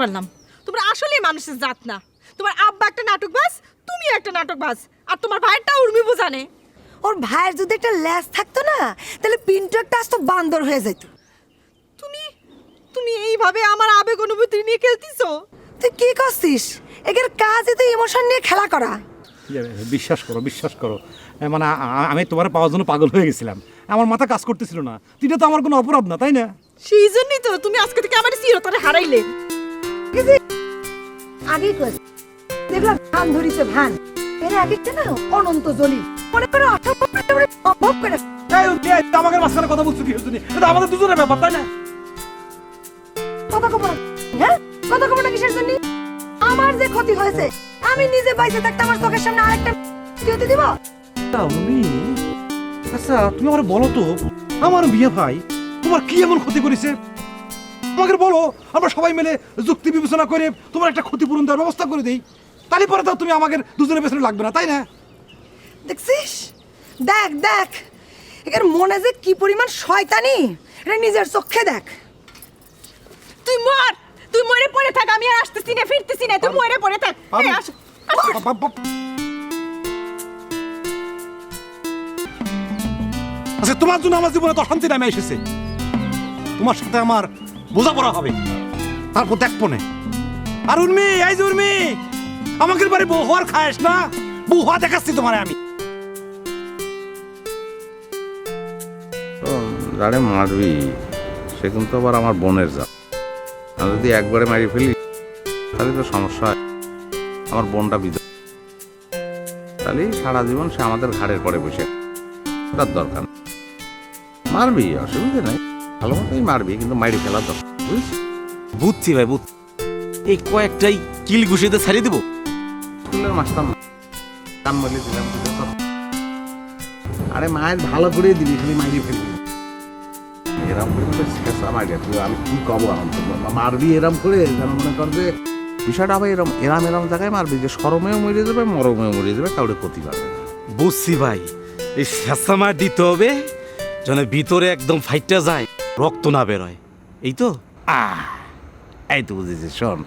পারলাম তোমরা আসলেই মানুষের জাত না। তোমার আব্বা একটা নাটকবাজ, তুমিও একটা নাটকবাজ, আর তোমার ভাইটা উর্মি বোঝানে। ওর ভাইয়ের যদি একটা ল্যাস থাকতো না, তাহলে পিন্টু একটা আস্ত বান্দর হয়ে যেত। তুমি তুমি এইভাবে আমার আবেগ অনুভূতি নিয়ে খেলতিছো? তুই কি করছিস? এদের কাজই তো ইমোশন নিয়ে খেলা করা। বিশ্বাস করো বিশ্বাস করো, মানে আমি তোমার পাওয়ার জন্য পাগল হয়ে গেছিলাম। আমার মাথা কাজ করতেছিল না। এটা তো আমার কোনো অপরাধ না, তাই না? সেই জন্যই তো তুমি আজকে থেকে আমার চিরতরে হারাইলে। আগেই কস দেখলাম ভান ধরিছে ভান। এরা এক একটা না অনন্ত জলি মনে করে অসম্ভব করে। আমাকে মাঝখানে কথা বলছো কি হচ্ছে? এটা আমাদের দুজনের ব্যাপার, তাই না? কথা কব না, হ্যাঁ কথা কব না কিসের জন্য? আমার যে ক্ষতি হয়েছে, আমি নিজে বাইসে থাকতে আমার চোখের সামনে আরেকটা ক্ষতি দিব? আচ্ছা তুমি আমার বলো তো, আমার বিয়ে ভাই তোমার কি এমন ক্ষতি করেছে? আমাকে বলো, আমরা সবাই মিলে যুক্তি বিবেচনা করে তোমার একটা ক্ষতিপূরণ দেওয়ার ব্যবস্থা করে দেই। তাহলে পরে তো তুমি আমাকে দুজনের পেছনে লাগবে না, তাই না? দেখছিস? দেখ দেখ এর মনে যে কি পরিমাণ শয়তানি, এটা নিজের চোখে দেখ। তুই মর, তুই মরে পড়ে থাক, আমি আর আসতেছি না ফিরতেছি না, তুই মরে পড়ে থাক। এই আসো। আচ্ছা তোমার জন্য আমার জীবনে তো অশান্তি নামে এসেছে। তোমার সাথে আমার বোঝাপড়া হবে, তারপর দেখবো না। আর উর্মি, এই যে উর্মি, আমাকে বাড়ি বউ হওয়ার খায়স না, বউ হওয়া দেখাচ্ছি তোমার আমি। যারে মারবি সে কিন্তু আবার আমার বোনের জাত। আমি যদি একবারে মারি ফেলি তাহলে তো সমস্যা হয়। আমার বোনটা বিধবা, তাহলে সারা জীবন সে আমাদের ঘাড়ের পরে বসে, তার দরকার নেই। মারবি, অসুবিধা নেই, ভালো মতোই মারবি, কিন্তু মারি ফেলার দরকার, বুঝলি? বুঝছি ভাই, বুঝছি। এই কয়েকটাই কিল ঘুষিতে ছাড়িয়ে দেবো। স্কুলের মাস্টার কান মলি দিলাম, আরে মায়ের ভালো করে দিবি, খালি মাইরি ফেলবি। এরম করে শেষা মারি, আমি কি কব? মারবি এরম করে যেন মনে কর যে বিষয়টা হবে এরম এরম এরম জায়গায় মারবি যে সরমেও মরে যাবে, মরমেও মরে যাবে, কাউরে ক্ষতি পারবে না। বুঝছি ভাই, এই শেষামার দিতে হবে যেন ভিতরে একদম ফাইটটা যায়, রক্ত না বেরোয়, এই তো। এই তো বুঝেছি, শোন,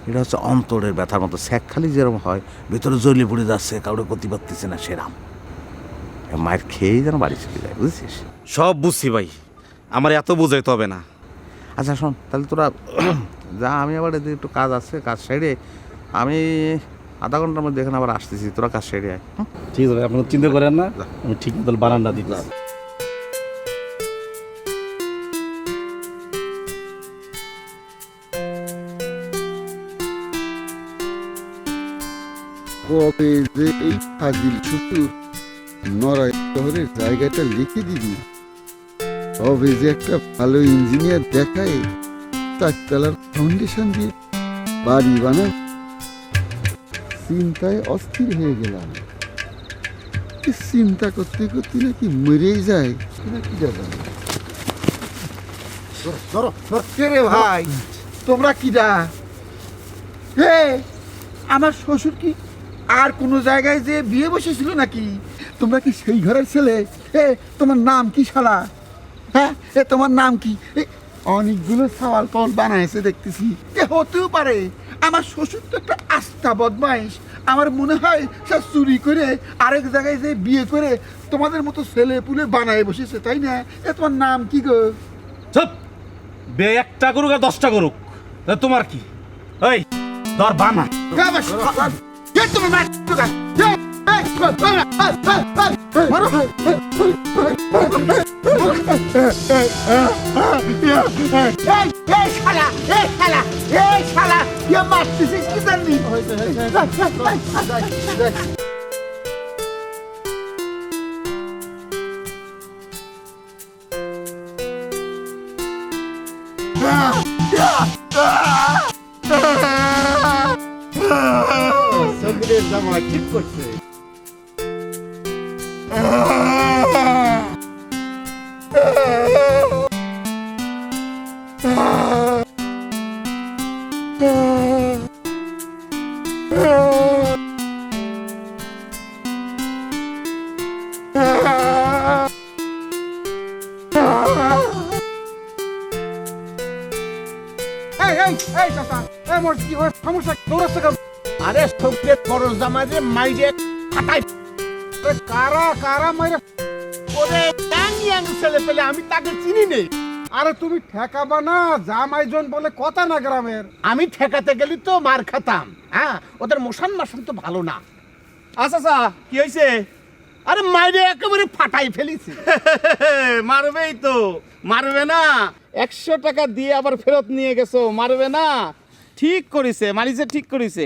এটা হচ্ছে অন্তরের ব্যথার মতো, স্যাক খালি যেরকম হয় ভিতরে জ্বলে পড়ে যাচ্ছে, কাউরে ক্ষতি পারতেছে না, সেরাম মায়ের খেয়েই যেন বাড়ি চলে যায়, বুঝেছিস? সব বুঝছি ভাই, আমার এত বোঝাইতে হবে না। আচ্ছা শোন, তাহলে তোরা যা, আমি আবার এদিকে একটু কাজ আছে, কাজ সেরে আমি আধা ঘন্টার মধ্যে এখানে আবার আসতেছি, তোরা কাজ সেরে আয়। ঠিক আছে, আপনার চিন্তা করেন না, আমি ঠিক মতো বারান্দা দিচ্ছি। কবে যে এই ফাজিল শুধু নড়াই শহরের জায়গাটা লিখে দিবি, কবে যে একটা ভালো ইঞ্জিনিয়ার দেখায় চারতলার ফাউন্ডেশন দিয়ে বাড়ি বানায়। চিন্তায় অস্থির হয়ে গেলাম, চিন্তা করতে করতে নাকি মরেই যায় নাকি জানো। রে ভাই, তোমরা কিডা? হে, আমার শ্বশুর কি আর কোন জায়গায় যে বিয়ে বসেছিল নাকি? তোমরা কি সেই ঘরের ছেলে? এ তোমার নাম কি শালা? হ্যাঁ, এ তোমার নাম কি? অনেকগুলো সওয়াল পাওয়াল বানাইছে দেখতেছি। এ হতেও পারে আমার শ্বশুর তো একটা আস্থা বদমাইশ। আমার মনে হয় সে চুরি করে আরেক জায়গায় যে বিয়ে করে তোমাদের মতো ছেলে পুলে বানায় বসেছে, তাই না? এ তোমার নাম কি গো? চুপ! বে একটা করুক আর 10টা করুক, তোমার কি? এই ধর বানা। জামা ঠিক করছে। এই চাচা এই মোর কি হয় সমস্যা দৌড়াচ্ছে কেন? আরে সবকে খরচ জামাইরে মাইরে ফাটাই কারা কারা মাইরা? ওরে ইয়াং ছেলে পেলে আমি তাকে চিনি নেই। আরে তুমি ঠেকাবা না, জামাইজন বলে কথা না গ্রামের। আমি ঠেকাতে গেলি তো মার খাতাম। হ্যাঁ, ওদের মোশন মাসান তো ভালো না। আচ্ছা কি হয়েছে? আরে মাইরে একেবারে ফাটাই ফেলিছি। মারবেই তো, মারবে না? 100 টাকা দিয়ে আবার ফেরত নিয়ে গেছো, মারবে না? ঠিক করেছে, মারিছে ঠিক করেছে।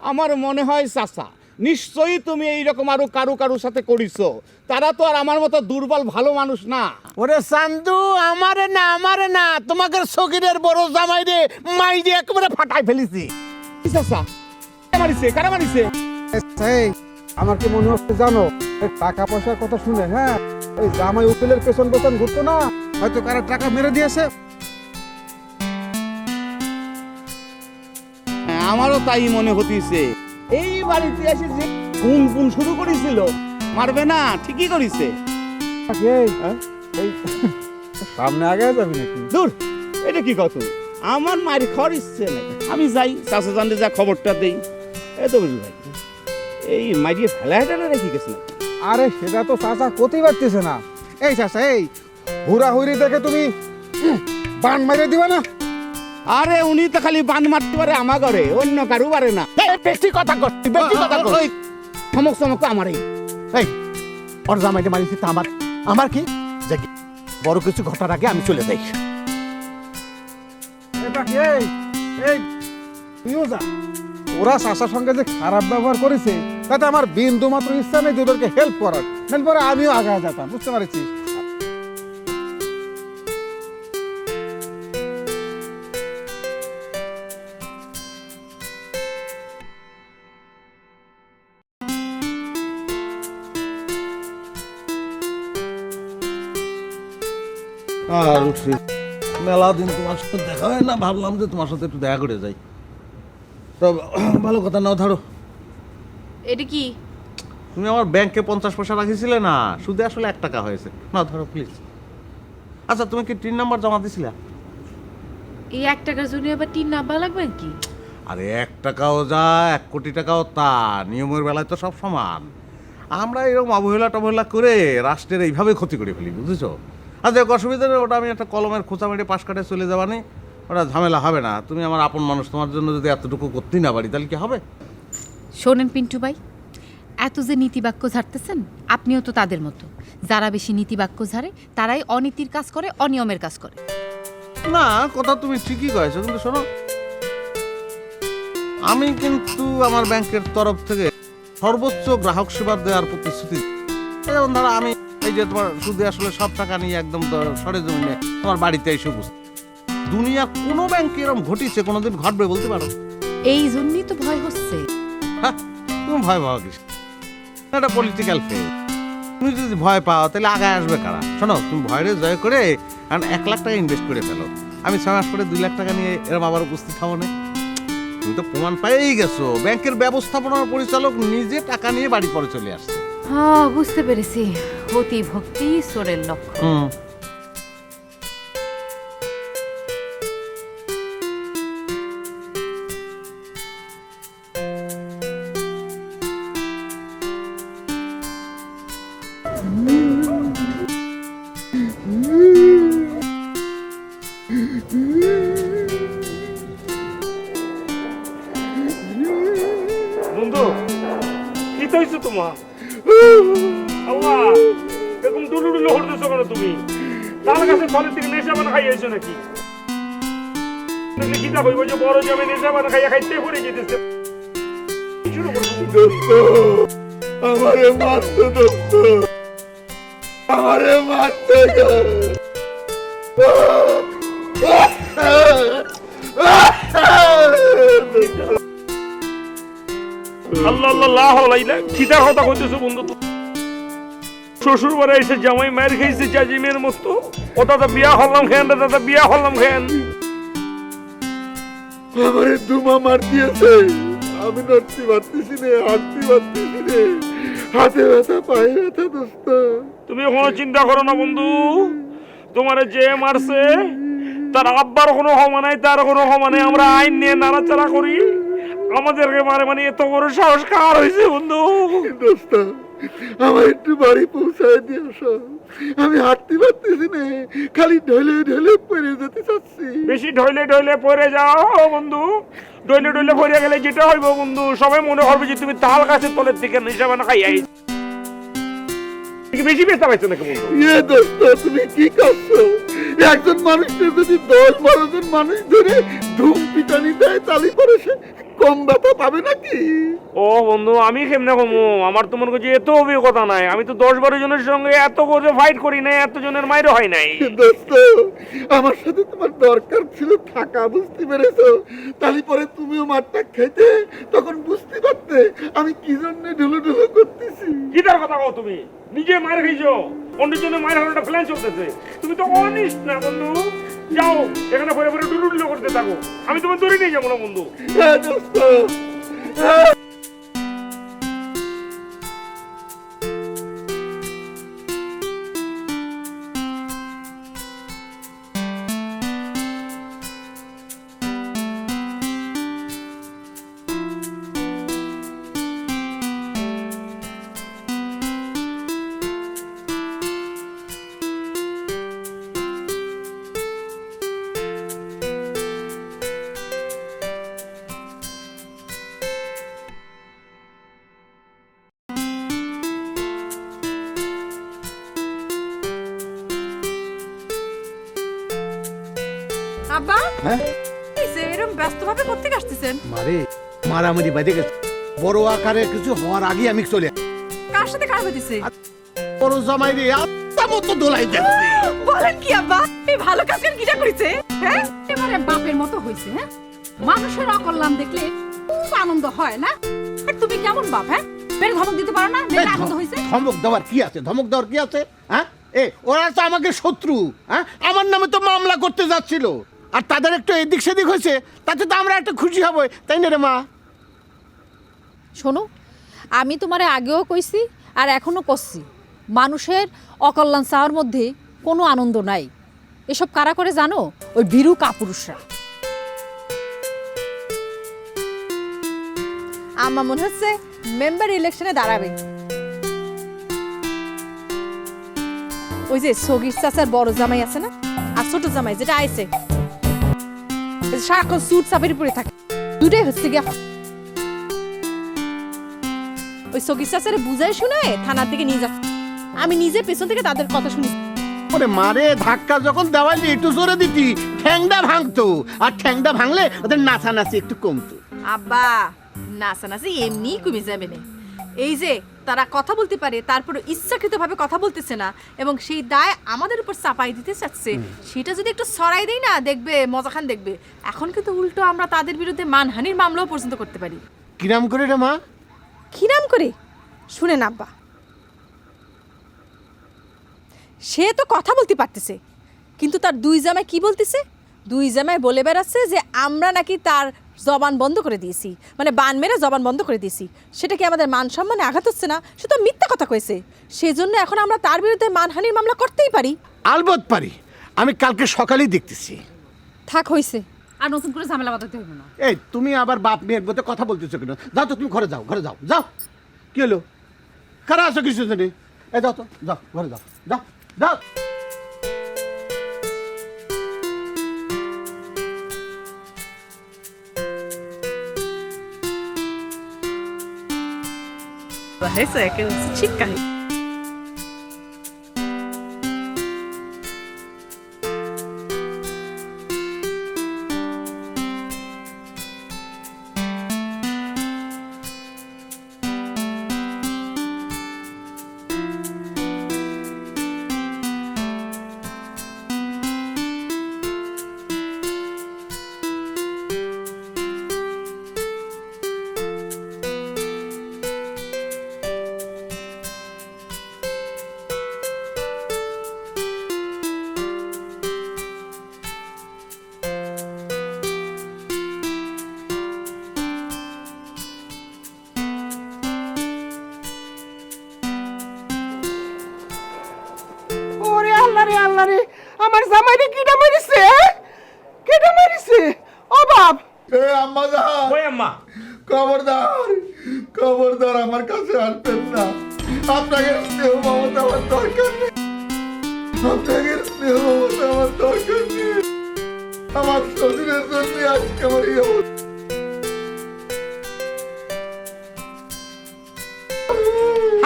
আমার মনে হয় চাচা নিশ্চয়ই তুমি এইরকম আরো কারুর সাথে করিছো। তারা তো আর আমার মতো দুর্বল ভালো মানুষ না। ওরে চান্দু, আমারে না তোমাকে সগিরের বড় জামাইরে মাইরে একেবারে ফাটাই ফেলিছি। চাচা মারিছে, কারা মারিছে? এই আমার কি মনে হচ্ছে জানো, এই টাকা পয়সার কথা শুনে, হ্যাঁ এই জামাই উকিলের পেছন পেছন ঘুরতো না, হয়তো কারো টাকা মেরে দিয়েছে। হ্যাঁ, আমারও তাই মনে হতিছে। এই বাড়িতে এসে যে গুন শুরু করেছিল, মারবে না? ঠিকই করেছে। এই সামনে আগে যাবি নাকি? দূর, এটা কি কথা? আমার মারি খাওয়ার ইচ্ছে নেই। আমি যাই চাচা জানতে যা খবরটা দেই। এই তো বুঝলি ভাই, এই মাইরিয়ে ফেলা হেঁটে রেখে গেছে না। আরে সেটা তো চাচা করতেই পারতেছে না। এই চাচা, এই হুড়াহুড়ি দেখে তুমি বান মেরে দিবা না? আরে উনি তো খালি বান মারতে পারে আমার ঘরে, অন্য কারু পারে না। বেশি কথা করছি, বেশি কথা করছি। সমক আমারই। এই ওর জামাইকে মারিছি তা আমার কি যে বড় কিছু ঘটার আগে আমি চলে যাই। এটা কি? এই তুইও যা। ওরা চাচার সঙ্গে যে খারাপ ব্যবহার করেছে তাতে আমার বিন্দু মাত্র ইচ্ছা নেই ওদেরকে হেল্প করার, হেল্প করে আমিও আগে যেতাম, বুঝতে পারছি। আর উঠছি, মেলা দিন তোমার সাথে দেখা হয় না, ভাবলাম যে তোমার সাথে একটু দেখা করে যাই। তো ভালো কথা নাও, ধরো। এটা কি? তুমি আমার ব্যাংকে 50 পয়সা রাখিছিলে না, সুদে আসলে 1 টাকা হয়েছে। না ধরো প্লিজ। আচ্ছা তুমি কি 3 নাম্বার জমা দিছিলে? এই 1 টাকার জন্য আবার 3 নাম্বার লাগবে কি? আরে 1 টাকাও যা 1 কোটি টাকাও তা, নিয়মের বেলায় তো সব সমান। আমরা এরকম অবহেলা টবহেলা করে রাষ্ট্রের এইভাবে ক্ষতি করে ফেলি, বুঝেছো? আচ্ছা অসুবিধা নেই, ওটা আমি একটা কলমের খোঁচা মেরে পাশ কাটে চলে যাবানি, ওটা ঝামেলা হবে না। তুমি আমার আপন মানুষ, তোমার জন্য যদি এতটুকু করতেই না পারি তাহলে কি হবে? শোনেন পিন্টু ভাই, এত যে নীতিবাক্য ঝাড়তেছেন, আপনিও তো তাদের মতো। যারা বেশি নীতিবাক্য ঝাড়ে তারাই অনীতির কাজ করে, অনিয়মের কাজ করে। না, কথা তুমি ঠিকই কয়েছো, কিন্তু শোনো, আমি কিন্তু আমার ব্যাংকের তরফ থেকে সর্বোচ্চ গ্রাহক সেবা দেওয়ার প্রতিশ্রুতি। যেমন ধরো আমি এই যে তোমার সুদে আসলে সব টাকা নিয়ে একদম সরেজমিনে তোমার বাড়িতে এসে উপস্থিত। দুনিয়া কোনো ব্যাংকে এরকম ঘটিছে, কোনোদিন ঘটবে বলতে পারো? এই জন্যই তো ভয় হচ্ছে। হ্যাঁ, তুমি ভয় পাও কি? এটা পলিটিক্যাল ফেজ। তুমি যদি ভয় পাও তাহলে আগায় আসবে কারা? শোনো, তুমি ভয়রে জয় করে 1 লাখ টাকা ইনভেস্ট করে ফেলো। আমি 6 মাস পরে 2 লাখ টাকা নিয়ে এরকম আবার উপস্থিত হবো না। তুমি তো প্রমাণ পেয়েই গেছো, ব্যাংকের ব্যবস্থাপনার পরিচালক নিজে টাকা নিয়ে বাড়ি পরে চলে আসছে। হ্যাঁ, বুঝতে পেরেছি। অতি ভক্তি ঈশ্বরের লক্ষণ। বন্ধু, কি হইছে তোমার? আল্লাহ, এরকম ডুলু ডুলু হরতেছো কেন তুমি? তার কাছে ফলের থেকে নেশা বানা খাই আইছো নাকি? কিতা কইব যে বড় জমে নেশা বানা খাইয়া খাইতে পড়ে যেতেছে। শুরু করো। আমারে মারতো দোস্ত, আমারে মারতে আল্লাহ আল্লাহ লা হাওলা ইল্লা কিতার কথা কইতেছো বন্ধু? শ্বশুর বাড়ি এসে জামাই মায়ের খাইছে জাজিমের মতো। ওটা তো বিয়া হলাম খেন, দাদা বিয়া হলাম খেন। আমারে দুমা মার দিয়েছে, আমি নড়তে পারতেছি রে, হাঁটতে পারতেছি রে, হাতে ব্যথা পায়ে ব্যথা দোস্ত। তুমি কোনো চিন্তা করো না বন্ধু, তোমারে যে মারছে তার আব্বার কোনো ক্ষমা নাই, তার কোনো ক্ষমা নাই, আমরা আইন নিয়ে নাড়াচাড়া করি, আমাদেরকে মানে এত বড় সাহস কার হয়েছে বন্ধু? দোস্ত আমার একটু বাড়ি পৌঁছায় দিয়ে আসো, আমি হাঁটতে পারতেছি না, খালি ঢলে ঢলে পড়ে যেতে চাচ্ছি। বেশি ঢইলে ঢইলে পড়ে যাও বন্ধু, ঢইলে ঢইলে পড়ে গেলে যেটা হইব বন্ধু, সবাই মনে করবে যে তুমি তাল গাছের তলের থেকে নেশা বানা খাই আই। বেশি ব্যথা পাইছো নাকি বন্ধু? দোস্ত তুমি কি করছো? একজন মানুষকে যদি 10-12 জন মানুষ ধরে ধুম পিটানি দেয় তাহলে পরে সে কম ব্যথা পাবে নাকি? ও বন্ধু আমি কেমনে কমু, আমার তোমার কাছে এত অভিজ্ঞতা নাই, আমি তো 10-12 জনের সঙ্গে এত করে ফাইট করি নাই, এত জনের মাইরও হয় নাই। দোস্ত আমার সাথে তোমার দরকার ছিল থাকা, বুঝতে পেরেছো? তাহলে পরে তুমিও মারটা খেতে, তখন বুঝতে পারতে আমি কি জন্য ঢুলো ঢুলো করতেছি। কি তার কথা কও তুমি? নিজে মার খাইছো, অন্যের জন্য মায়ের হারানোটা প্ল্যান চলতেছে, তুমি তো অনিষ্ট না বন্ধু। যাও এখানে পরে পরে ডুলুডুলো করতে থাকো, আমি তোমার দড়ি নিয়ে যাবো না বন্ধু। হ্যাঁ দোস্ত, আব্বা হ্যাঁ এরকম ব্যস্তভাবে কোত্থেকে আসতেছেন? মারে মারামারি বাজে গেছে, বড় আকারে কিছু হওয়ার আগে আমি চলে কার সাথে কার হইতেছে? বড় জামাই রে আত্মা মতো দোলাই দেখছি। বলেন কি আব্বা, এই ভালো কাজ কেন কিটা করেছে? হ্যাঁ এবারে বাপের মতো হইছে। হ্যাঁ মানুষের অকল্যাণ দেখলে খুব আনন্দ হয় না? আর তুমি কেমন বাপ? হ্যাঁ বের ধমক দিতে পারো না? দেখলে আনন্দ হইছে? ধমক দেওয়ার কি আছে? ধমক দেওয়ার কি আছে? হ্যাঁ ওরা তো আমাকে শত্রু, হ্যাঁ আমার নামে তো মামলা করতে যাচ্ছিল, আর তাদের একটু এদিক সেদিক হয়েছে, তাতে তো আমরা একটা খুশি হব, তাই না রে মা? শোনো, আমি তোমারে আগেও কইছি আর এখনো করছি, মানুষের অকল্যাণ চাওয়ার মধ্যে কোনো আনন্দ নাই। এসব কারা করে জানো? ওই ভীরু কাপুরুষরা। আমার মনে হচ্ছে মেম্বার ইলেকশনে দাঁড়াবে। ওই যে সগির চাচার বড় জামাই আছে না, আর ছোট জামাই যেটা আইছে, সারাক্ষণ স্যুট চাপের পরে থাকে, দুটাই হচ্ছে গিয়া ওই সগির চাচারে বুঝাই শুনে থানার দিকে নিয়ে যাচ্ছে। আমি নিজে পেছন থেকে তাদের কথা শুনি। ওরে মারে, ধাক্কা যখন দেওয়ালি একটু জোরে দিতি ঠ্যাংটা ভাঙতো, আর ঠ্যাংটা ভাঙলে ওদের নাচানাচি একটু কমতো। আব্বা নাচানাচি এমনি কমে যাবে না। এই যে তারা কথা বলতে পারে, তারপরে ইচ্ছাকৃতভাবে কথা বলতেছে না, এবং সেই দায় আমাদের উপর চাপাই দিতে চাচ্ছে, সেটা যদি একটু সরাই দেই না, দেখবে মজাখান দেখবে। এখন কিন্তু উল্টো আমরা তাদের বিরুদ্ধে মানহানির মামলাও পর্যন্ত করতে পারি। কিরাম করে রে মা? কি নাম করে শুনেন আব্বা, সে তো কথা বলতে পারতেছে, কিন্তু তার দুই জামাই কি বলতেছে? দুই জামাই বলে বেড়াচ্ছে যে আমরা নাকি তার জবান বন্ধ করে দিয়েছি, মানে বান মেরে জবান বন্ধ করে দিয়েছি। সেটা কি আমাদের মান সম্মানে আঘাত হচ্ছে না? সে তো মিথ্যা কথা কয়েছে, সেজন্য এখন আমরা তার বিরুদ্ধে মানহানির মামলা করতেই পারি। আলবত পারি, আমি কালকে সকালেই দেখতেছি। থাক হইছে, আর নতুন করে ঝামেলা বাঁধাতে হবে না। এই তুমি আবার বাপ মেয়ের মধ্যে কথা বলতেছো কেন? যাও তো তুমি ঘরে যাও, ঘরে যাও। যাও, কি হলো? খারাপ আছো কিছু জানি? এই যাও তো, যাও ঘরে যাও, যাও যাও। ঠিক কাহিনী। আল্লাহ রে, আমার জামাইরে কিটা মেরেছে? কেটে মারিছে ও বাপ এ আম্মা যা ওই আম্মা খবরদার আমার কাছে আসবেন না। আপনাকে স্নেহ মমতা আমার দরকার নেই, আপনাকে স্নেহ মমতা আমার দরকার নেই। আমার শ্বশুরের জন্য আজকে আমার এই অবস্থা।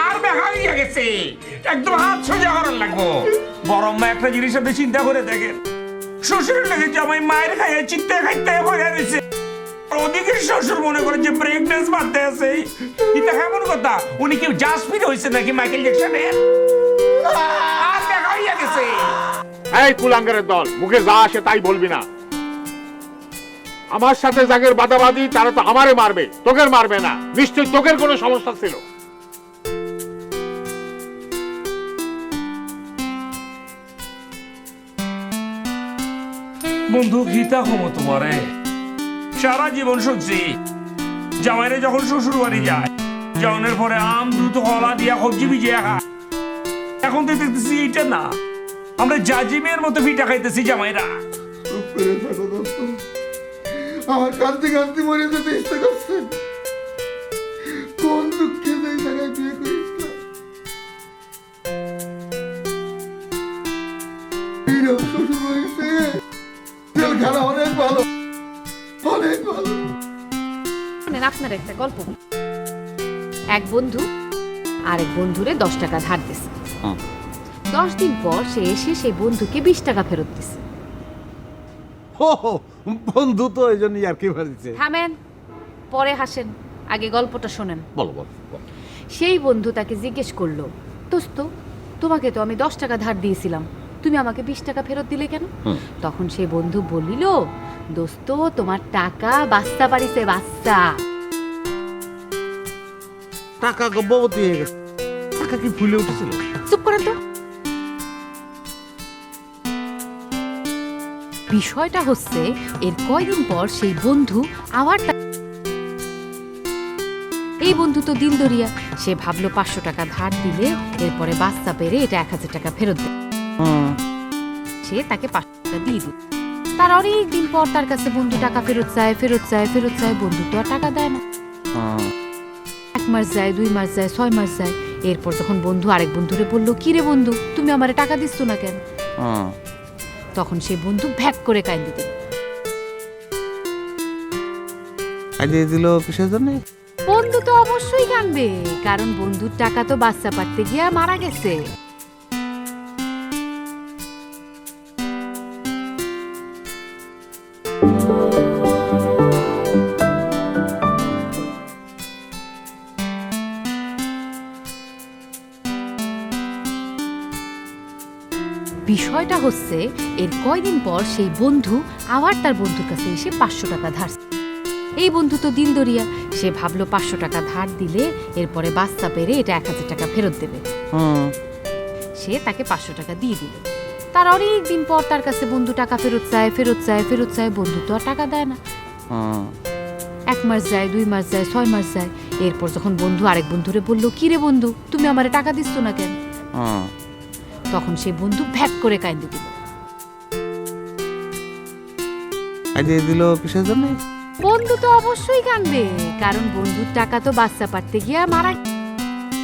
আর দেখা হইয়া গেছে, একদম হাত সোজা করার লাগবো। বরং মা একটা জিনিস আপনি চিন্তা করে দেখেন, শ্বশুরের লেগে জামাই মায়ের খাইয়া চিত্তে খাইতে হয়ে গেছে, ওদিকে শ্বশুর মনে করে যে ব্রেক ড্যান্স মারতে আছে। এটা কেমন কথা? উনি কি জাসমিন হয়েছে নাকি মাইকেল জ্যাকসনের? আর দেখা হইয়া গেছে। এই কুলাঙ্গারের দল, মুখে যা আসে তাই বলবি না। আমার সাথে জাগের বাদাবাদি, তারা তো আমারে মারবে, তোকে মারবে না। নিশ্চয়ই তোকের কোনো সমস্যা ছিল। বন্ধু গীতা হমো তোমারে সারা জীবন শুনছি, জামাইরে যখন শ্বশুর বাড়ি যায়, জনের পরে আম দুধ কলা দিয়া সবজি ভিজিয়া খায়। এখন তো দেখতেছি এইটা না, আমরা জাজিমের মতো পিঠা খাইতেছি জামাইরা। চুপ করে থাকো দোস্ত, আমার কান্তি কান্তি মরে যেতে ইচ্ছে করছে। কোন দুঃখে যে এই জায়গায় বিয়ে করেছিলাম। এইরকম শ্বশুর হয়েছে, জেলখানা অনেক ভালো, অনেক ভালো। শোনেন, আপনার একটা গল্প। এক বন্ধু আরেক বন্ধুরে 10 টাকা ধার দিছে। 10 দিন পর সে এসে সেই বন্ধুকে 20 টাকা ফেরত দিছে। বন্ধু তো এই জন্যই আর কি বলছে। থামেন, পরে হাসেন, আগে গল্পটা শোনেন। বলো বলো। সেই বন্ধু তাকে জিজ্ঞেস করলো, দোস্ত তোমাকে তো আমি 10 টাকা ধার দিয়েছিলাম, তুমি আমাকে 20 টাকা ফেরত দিলে কেন? তখন সেই বন্ধু বলিল, দোস্ত তোমার টাকা বাচ্চা পারিছে, বাচ্চা। টাকা গর্ভবতী হয়ে গেছে, টাকা কি ফুলে উঠেছিল? চুপ করেন তো। বিষয়টা হচ্ছে, এর কয়দিন পর সেই বন্ধু আবার এই বন্ধু তো দিল দরিয়া, সে ভাবলো 500 টাকা ধার দিলে এরপরে বাচ্চা পেরে এটা 1000 টাকা ফেরত দেবে। সে তাকে 500 টাকা দিয়ে দিল। তার অনেক দিন পর তার কাছে বন্ধু টাকা ফেরত চায়, বন্ধু তো আর টাকা দেয় না। 1 মাস যায়, 2 মাস যায়, 6 মাস যায়। এরপর যখন বন্ধু আরেক বন্ধুরে বললো, কি রে বন্ধু তুমি আমারে টাকা দিচ্ছ না কেন? তখন সেই বন্ধু ভ্যাক করে কাঁদতে দিল। কাজে দিল কিসের জন্য? বন্ধু তো অবশ্যই কাঁদবে, কারণ বন্ধুর টাকা তো বাচ্চা পারতে গিয়া মারা গেছে। বিষয়টা হচ্ছে, এর কয়দিন পর সেই বন্ধু আবার তার বন্ধুর কাছে এসে 500 টাকা ধার। এই বন্ধু তো দিল দরিয়া, সে ভাবলো 500 টাকা ধার দিলে এরপরে বাচ্চা পেরে এটা 1000 টাকা ফেরত দেবে। সে তাকে 500 টাকা দিয়ে দিল। তার অনেক দিন পর তার কাছে বন্ধু টাকা ফেরত চায়, বন্ধু তো আর টাকা দেয় না। 1 মাস যায়, 2 মাস যায়, 6 মাস যায়। এরপর যখন বন্ধু আরেক বন্ধুরে বললো, কি রে বন্ধু তুমি আমারে টাকা দিচ্ছ না কেন? তখন সেই বন্ধু ভ্যাক করে কাঁদতে দিল। কাজে দিল কিসের জন্য? বন্ধু তো অবশ্যই কাঁদবে, কারণ বন্ধুর টাকা তো বাচ্চা পারতে গিয়া মারা।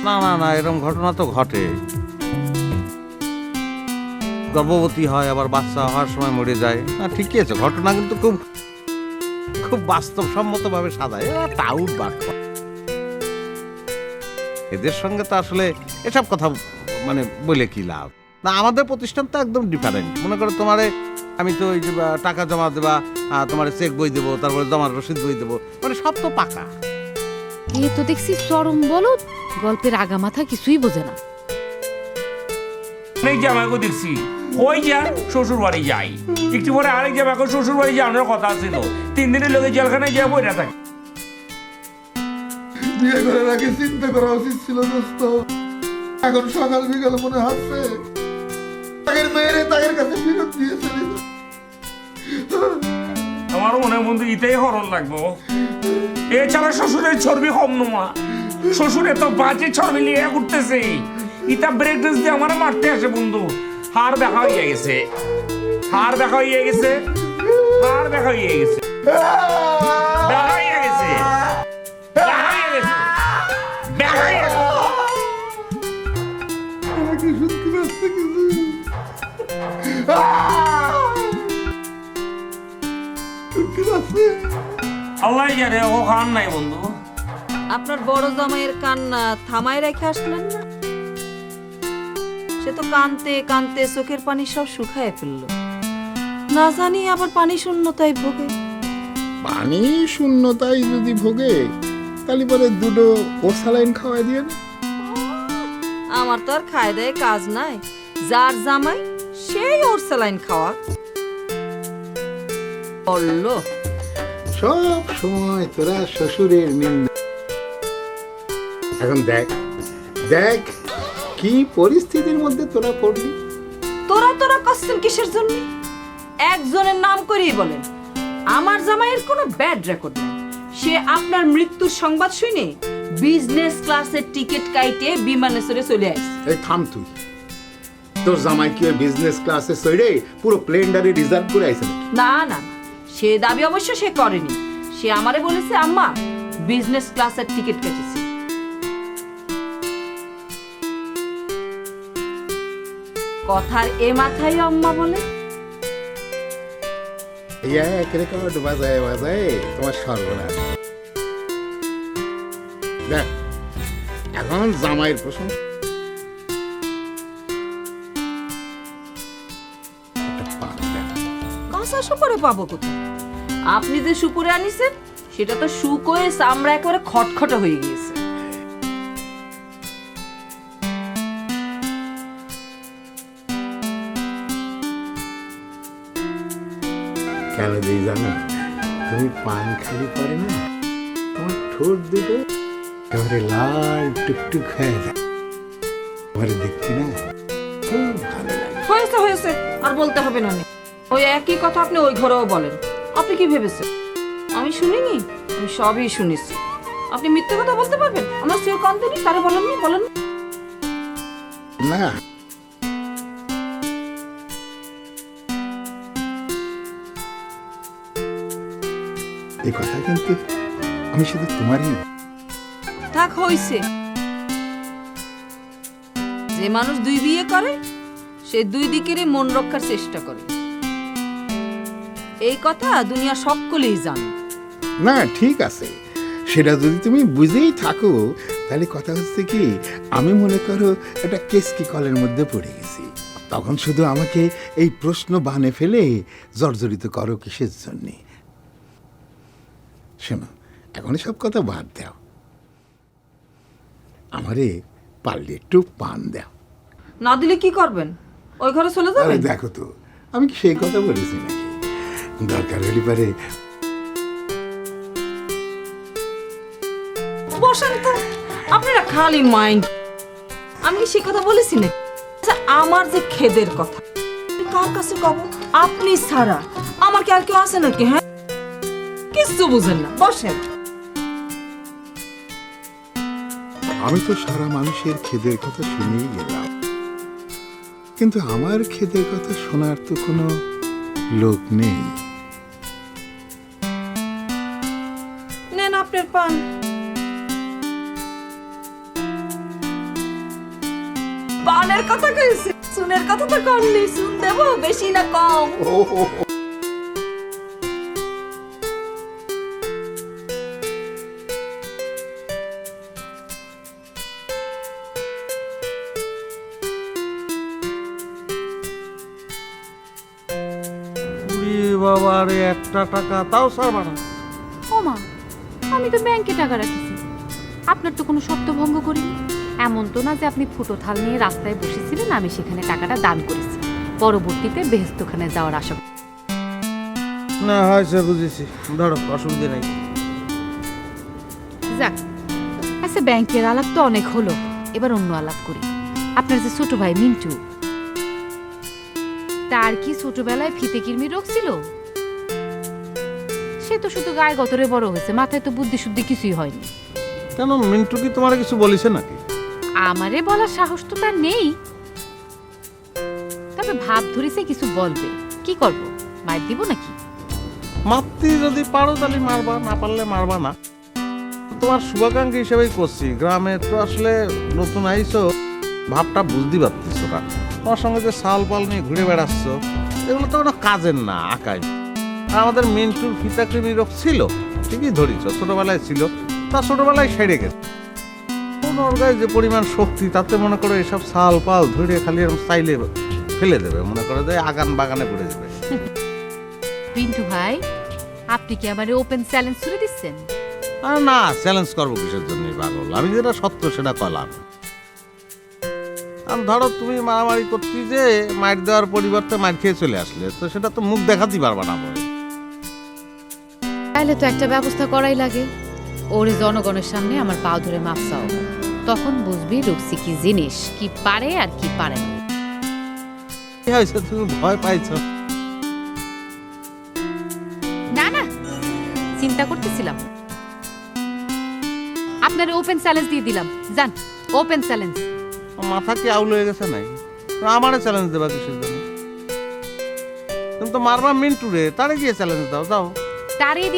না না না, এরকম ঘটনা তো ঘটে। গর্ভবতী হয়, আবার বাচ্চা হওয়ার সময় মরে যায়। না ঠিকই আছে, ঘটনা কিন্তু খুব খুব বাস্তবসম্মত ভাবে সাজায়। টাউট বাট, এদের সঙ্গে তো আসলে এসব কথা মানে বলে কি লাভ? না, আমাদের প্রতিষ্ঠান তো একদম ডিফারেন্ট। মনে করো তোমারে আমি তো ওই যে টাকা জমা দেবা, তোমার চেক বই দেবো, তারপরে জমার রসিদ বই দেবো, মানে সব তো পাকা। এ তো দেখছি চরম বলদ, গল্পের আগামাথা কিছুই বোঝে না। অনেক জামাইকে দেখছি ওই যান শ্বশুর বাড়ি যাই, একটু পরে আরেক জামাইকে শ্বশুর বাড়ি যাওয়ার কথা ছিল, 3 দিনের লোকে জেলখানায় যা বইরা থাকে। বিয়ে করার আগে চিন্তা করা উচিত ছিল দোস্ত। এখন সকাল বিকাল মনে হচ্ছে তাদের মেয়েরে তাদের কাছে ফেরত দিয়ে চলে যাবে। আমার মনে হয় বন্ধু ইতেই হরণ লাগবো। এছাড়া শ্বশুরের চর্বি কম নমা, শ্বশুর এত বাজে চর্বি নিয়ে ঘুরতেছে, ইটা ব্রেক ড্রেস দিয়ে আমার মারতে আসে বন্ধু। হার দেখা হয়ে গেছে, হার দেখা হয়ে গেছে, দেখা হয়ে গেছে, দেখা হয়ে গেছে, দেখা হয়ে গেছে। আমাকে শুনতে পাচ্ছে কিছু শুনতে পাচ্ছে। আল্লাহ জানে, ও খান নাই বন্ধু। আপনার বড় জামাইয়ের কান্না থামায় রেখে আসলেন না? সে তো কানতে কানতে চোখের পানি সব শুকায় ফেললো, না জানি আবার পানি শূন্যতায় ভোগে। পানি শূন্যতায় যদি ভোগে তাহলে পরে দুটো ওসালাইন খাওয়াই দিয়ে না। আমার তো আর খায় দেয় কাজ নাই, যার জামাই সেই ওর স্যালাইন খাওয়া বললো। সব সময় তোরা শ্বশুরের নিন্দা। এখন দেখ দেখ কি পরিস্থিতির মধ্যে তোরা পড়লি। তোরা তোরা কষ্টের কিসের জন্য? একজনের নাম করেই বলেন, আমার জামাইয়ের কোনো ব্যাড রেকর্ড নাই। সে আপনার মৃত্যুর সংবাদ শুনে বিজনেস ক্লাসের টিকিট কাইটে বিমানে চড়ে চলে আসছে। এই থাম তুই, তোর জামাই কি বিজনেস ক্লাসে চড়ে পুরো প্লেনটারে রিজার্ভ করে আইছে নাকি? না না, সে দাবি অবশ্য সে করেনি। সে আমারে বলেছে, আম্মা বিজনেস ক্লাসের টিকিট কেটেছি। কথার এ মাথায় আম্মা বলে, এক রেকর্ড বাজায় বাজায় তোমার সর্বনাশ। দেখ এখন জামাইয়ের প্রশংসা কাঁচা সুপরে পাবো কোথায়? আপনি যে সুপুরে আনিছেন সেটা তো শুকোয়ে চামড়া একেবারে খটখটে হয়ে গিয়েছে। কেন দিই জানো? তুমি পান খালি পরে না, তোমার ঠোঁট দুটো একেবারে লাল টুকটুক হয়ে যায়। তোমার দেখছি না, খুব ভালো লাগে। হয়েছে হয়েছে, আর বলতে হবে না। ওই একই কথা আপনি ওই ঘরেও বলেন। আপনি কি ভেবেছেন আমি শুনিনি? আমি সবই শুনেছি। আপনি মিথ্যে কথা বলতে পারবেন? আমার সে কান্তনি তারে বলেননি? বলেন না, এই কথা কিন্তু আমি শুধু তোমারই। থাক, হইছে। যে মানুষ দুই বিয়ে করে সে দুই দিকেরই মন রক্ষার চেষ্টা করে, এই কথা দুনিয়া সকলেই জানে। না ঠিক আছে, সেটা যদি তুমি বুঝেই থাকো তাহলে কথা হচ্ছে কি, আমি মনে করো একটা কেসকি কলের মধ্যে পড়ে গেছি, তখন শুধু আমাকে এই প্রশ্ন বানে ফেলে জর্জরিত করো কিসের জন্যে? শোনো, এখন সব কথা বাদ দাও, আমারে পারলে একটু পান দাও। না দিলে কি করবেন? ওই ঘরে চলে আরে যাবেন? দেখো তো, আমি কি সেই কথা বলেছি নাকি? দরকার হলে পারে বসেন তো, আপনারা খালি মাইন্ড। আমি কি সে কথা বলেছি না? আচ্ছা, আমার যে খেদের কথা আমি কার কাছে কব? আপনি ছাড়া আমার কি আর কেউ আছে নাকি? হ্যাঁ, কিছু বুঝেন না। বসেন। আমি তো সারা মানুষের খেদের কথা শুনেই গেলাম, কিন্তু আমার খেদের কথা শোনার তো কোনো লোক নেই। নেন আপনার পান। পানের কথা কইছে, সুনের কথা তো কম নেই। সুন দেবো বেশি না কম? বাবা, আরে একটা টাকা তাও ছাড়বা না? ও মা, আমি তো ব্যাংকে টাকা রাখেছি, আপনার তো কোনো শর্ত ভঙ্গ করিনি। এমন তো না যে আপনি ফুটো থাল নিয়ে রাস্তায় বসেছিলেন, আমি সেখানে টাকাটা দান করেছি পরবর্তীতে বেহেশতখানে যাওয়ার আশা। না হয়েছে, বুঝেছি, ধরো, অসুবিধা নাই। যাক, আচ্ছা ব্যাংকের আলাপ তো অনেক হলো, এবার অন্য আলাপ করি। আপনার যে ছোট ভাই মিন্টু, তার কি ছোটবেলায় ফিতে কিরমি রোগ ছিল? সে তো শুধু গায়ে গতরে বড় হয়েছে, মাথায় তো বুদ্ধি শুদ্ধি কিছুই হয়নি। কেন, মিন্টু কি তোমার কিছু বলেছে নাকি? আমারে বলার সাহস তো তার নেই, তবে ভাব ধরেছে কিছু বলবে। কি করব, মাইর দিব নাকি? মারতে যদি পারো তাহলে মারবা, না পারলে মারবা না। তোমার শুভাকাঙ্ক্ষী হিসেবেই করছি। গ্রামে তো আসলে নতুন আইছো, ভাবটা বুঝতে পারতিস না। তোমার সঙ্গে যে সাল পাল নিয়ে ঘুরে বেড়াচ্ছ, এগুলো তো কোনো কাজের না, আঁকাই। আর আমাদের মিন্টুর ফিতাকৃমি রোগ ছিল, ঠিকই ধরিছ, ছোটবেলায় ছিল, তা ছোটবেলায় সেরে গেছে। ওর গায়ে যে পরিমাণ শক্তি, তাতে মনে করো এসব সাল পাল ধরে খালি এরকম চাইলে ফেলে দেবে, মনে করো যে আগান বাগানে পড়ে যাবে। পিন্টু ভাই, আপনি কি আমার ওপেন চ্যালেঞ্জ ছুড়ে দিচ্ছেন? আর না, চ্যালেঞ্জ করবো কিসের জন্য পাগল? আমি যেটা সত্য সেটা কলাম। আর ধরো তুমি মারামারি করতে যে মার দেওয়ার পরিবর্তে মার খেয়ে চলে আসলে, তো সেটা তো মুখ দেখাতেই পারবা না বলে। তাহলে তো একটা ব্যবস্থা করাই লাগে। ওরে জনগণের সামনে আমার পাও ধরে মাপ চাও, তখন বুঝবি রুক্সি কি জিনিস, কি পারে আর কি পারে না। কি হয়েছে, তুমি ভয় পাইছো? না না, চিন্তা করতেছিলাম। আপনার ওপেন চ্যালেঞ্জ দিয়ে দিলাম, যান, ওপেন চ্যালেঞ্জ। মাথা কি আউল হয়ে গেছে নাই? আমারে চ্যালেঞ্জ দেবা কিসের জন্য? তুমি তো মারবা মিন্টু রে, তারে গিয়ে চ্যালেঞ্জ দাও, যাও। তারই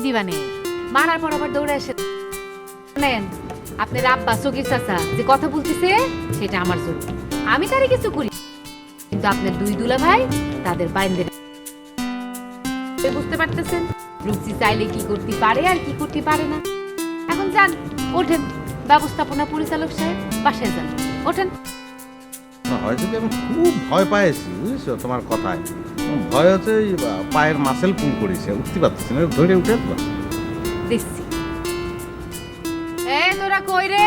দিবানে মারার পর আবার দৌড়ে এসে নেন। আপনার আব্বা সগির চাচা যে কথা বলতেছে সেটা আমার জন্য, আমি তারে কিছু করি, কিন্তু আপনার দুই দুলা ভাই তাদের বাইন্দে। বুঝতে পারতেছেন রুচি চাইলে কি করতে পারে আর কি করতে পারে না। এখন যান, ওঠেন, ব্যবস্থাপনা পরিচালক সাহেব, বাসায় যান, ওঠেন। হয়তো কি আমি খুব ভয় পাইছি, বুঝেছো তোমার কথায়। ভয় হচ্ছে পায়ের মাসেল পুল করেছে, উঠতে পারতেছি না, ধরে উঠে দেখছি। এ তোরা কই রে?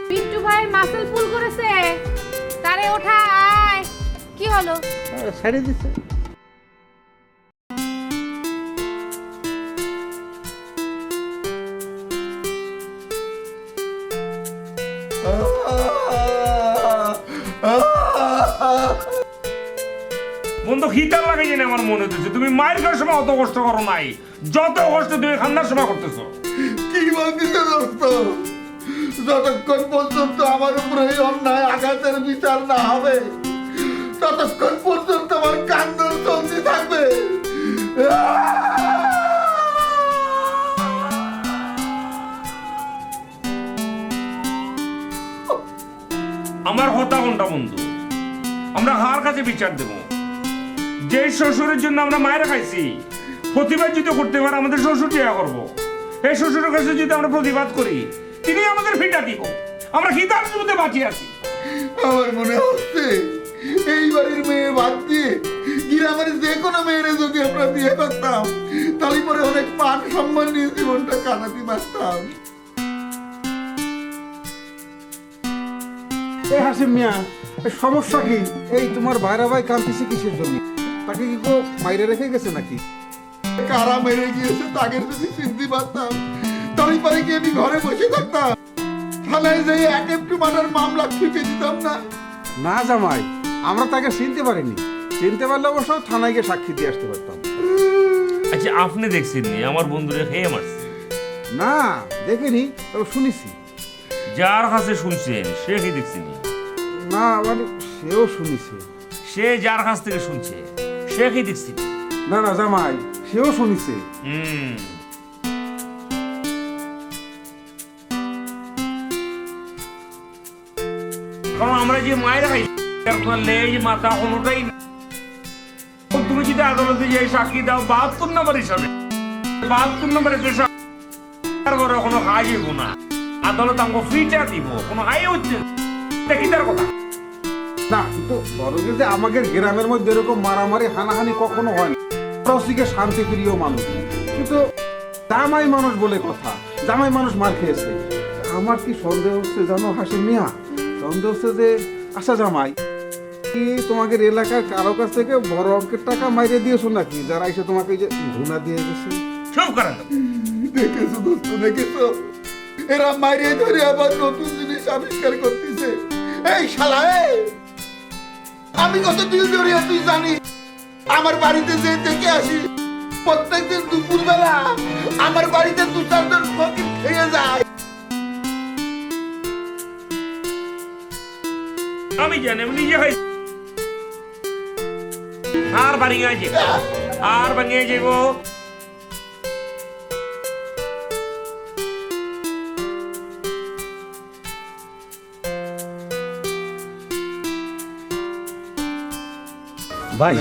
পিন্টু ভাই মাসেল পুল করেছে, তারে ওঠা, আয়। কি হলো? ছেড়ে দিচ্ছে। বন্ধু খিতার লাগে জানি আমার মনে হচ্ছে তুমি মায়ের খাওয়ার সময় অত কষ্ট করো নাই, যত কষ্ট তুমি খান্নার সময় করতেছো। কি বলছিস দোস্ত? যতক্ষণ পর্যন্ত আমার উপরে এই অন্যায় আঘাতের বিচার না হবে, ততক্ষণ পর্যন্ত আমার কান্দন চলতে থাকবে। আমার হতা কোনটা বন্ধু? আমরা কার কাছে বিচার দেব? যে শ্বশুরের জন্য আমরা মায়ের খাইছি, প্রতিবাদ যদি করতে পারে আমাদের শ্বশুর চেয়া করবো। এই শ্বশুরের কাছে যদি আমরা প্রতিবাদ করি, তিনি আমাদের ফিটা দিব। আমরা কি তার মধ্যে বাঁচিয়ে আছি? আমার মনে হচ্ছে এই বাড়ির মেয়ে বাদ দিয়ে গ্রামের যে কোনো মেয়েরে যদি আমরা বিয়ে করতাম, তাহলে পরে অনেক মান সম্মান নিয়ে জীবনটা কাটাতে পারতাম। এই হাসিম মিয়া, সমস্যা কি? এই তোমার ভাইরা ভাই কাঁদতেছে কিসের জন্য? তাকে কি কেউ মাইরে রেখে গেছে নাকি? কারা মেরে গিয়েছে তাকে যদি চিনতে পারতাম, তাহলে পরে কি আমি ঘরে বসে থাকতাম? থানায় যাই এক একটু মার্ডার মামলা ঠুকে দিতাম না? না জামাই, আমরা তাকে চিনতে পারিনি। চিনতে পারলে অবশ্য থানায় গিয়ে সাক্ষী দিয়ে আসতে পারতাম। আচ্ছা, আপনি দেখছেন নি আমার বন্ধুরে খেয়ে মারছে? না দেখিনি, তবে শুনেছি। যার কাছে শুনছেন সে কি দেখছেন? না মানে সেও শুনেছে। সে যার কাছ থেকে শুনছে সে কি দেখছি? না না জামাই, সেও শুনেছে। কারণ আমরা যে মায়ের খাই, লেজ মাথা কোনোটাই না। তুমি যদি আদালতে যে সাক্ষী দাও 72 নম্বর হিসাবে, 72 নম্বরে ঘরে কোনো হাই হইব না, আদালত আমাকে ফ্রিটা দিব, কোনো হাই হচ্ছে দেখি তার কথা না। কিন্তু বড় যে আমাদের গ্রামের মধ্যে এরকম মারামারি হানাহানি কখনো হয় না। রসিকে শান্তি প্রিয় মানুষ, কিন্তু জামাই মানুষ বলে কথা, জামাই মানুষ মার খেয়েছে। আমার কি সন্দেহ হচ্ছে জানো হাসিম মিয়া? সন্দেহ হচ্ছে যে আচ্ছা জামাই কি তোমাদের এলাকার কারো কাছ থেকে বড় অঙ্কের টাকা মাইরে দিয়েছো নাকি, যারা এসে তোমাকে যে ধুনা দিয়ে গেছে? সব করেন দেখেছো দোস্ত, দেখেছো? এরা মাইরে ধরে আবার নতুন জিনিস আবিষ্কার করতেছে। এই শালা, আমি কত দিল ধরিয়া তুই জানি? আমার বাড়িতে যে দেখে আসি প্রত্যেকদিন দুপুর বেলা আমার বাড়িতে 2-4 জন ফকির খেয়ে যায়। আমি জানি, আমি নিজে খাই আর বাড়ি গেছে। আর ভাঙিয়ে যাইব। ভাই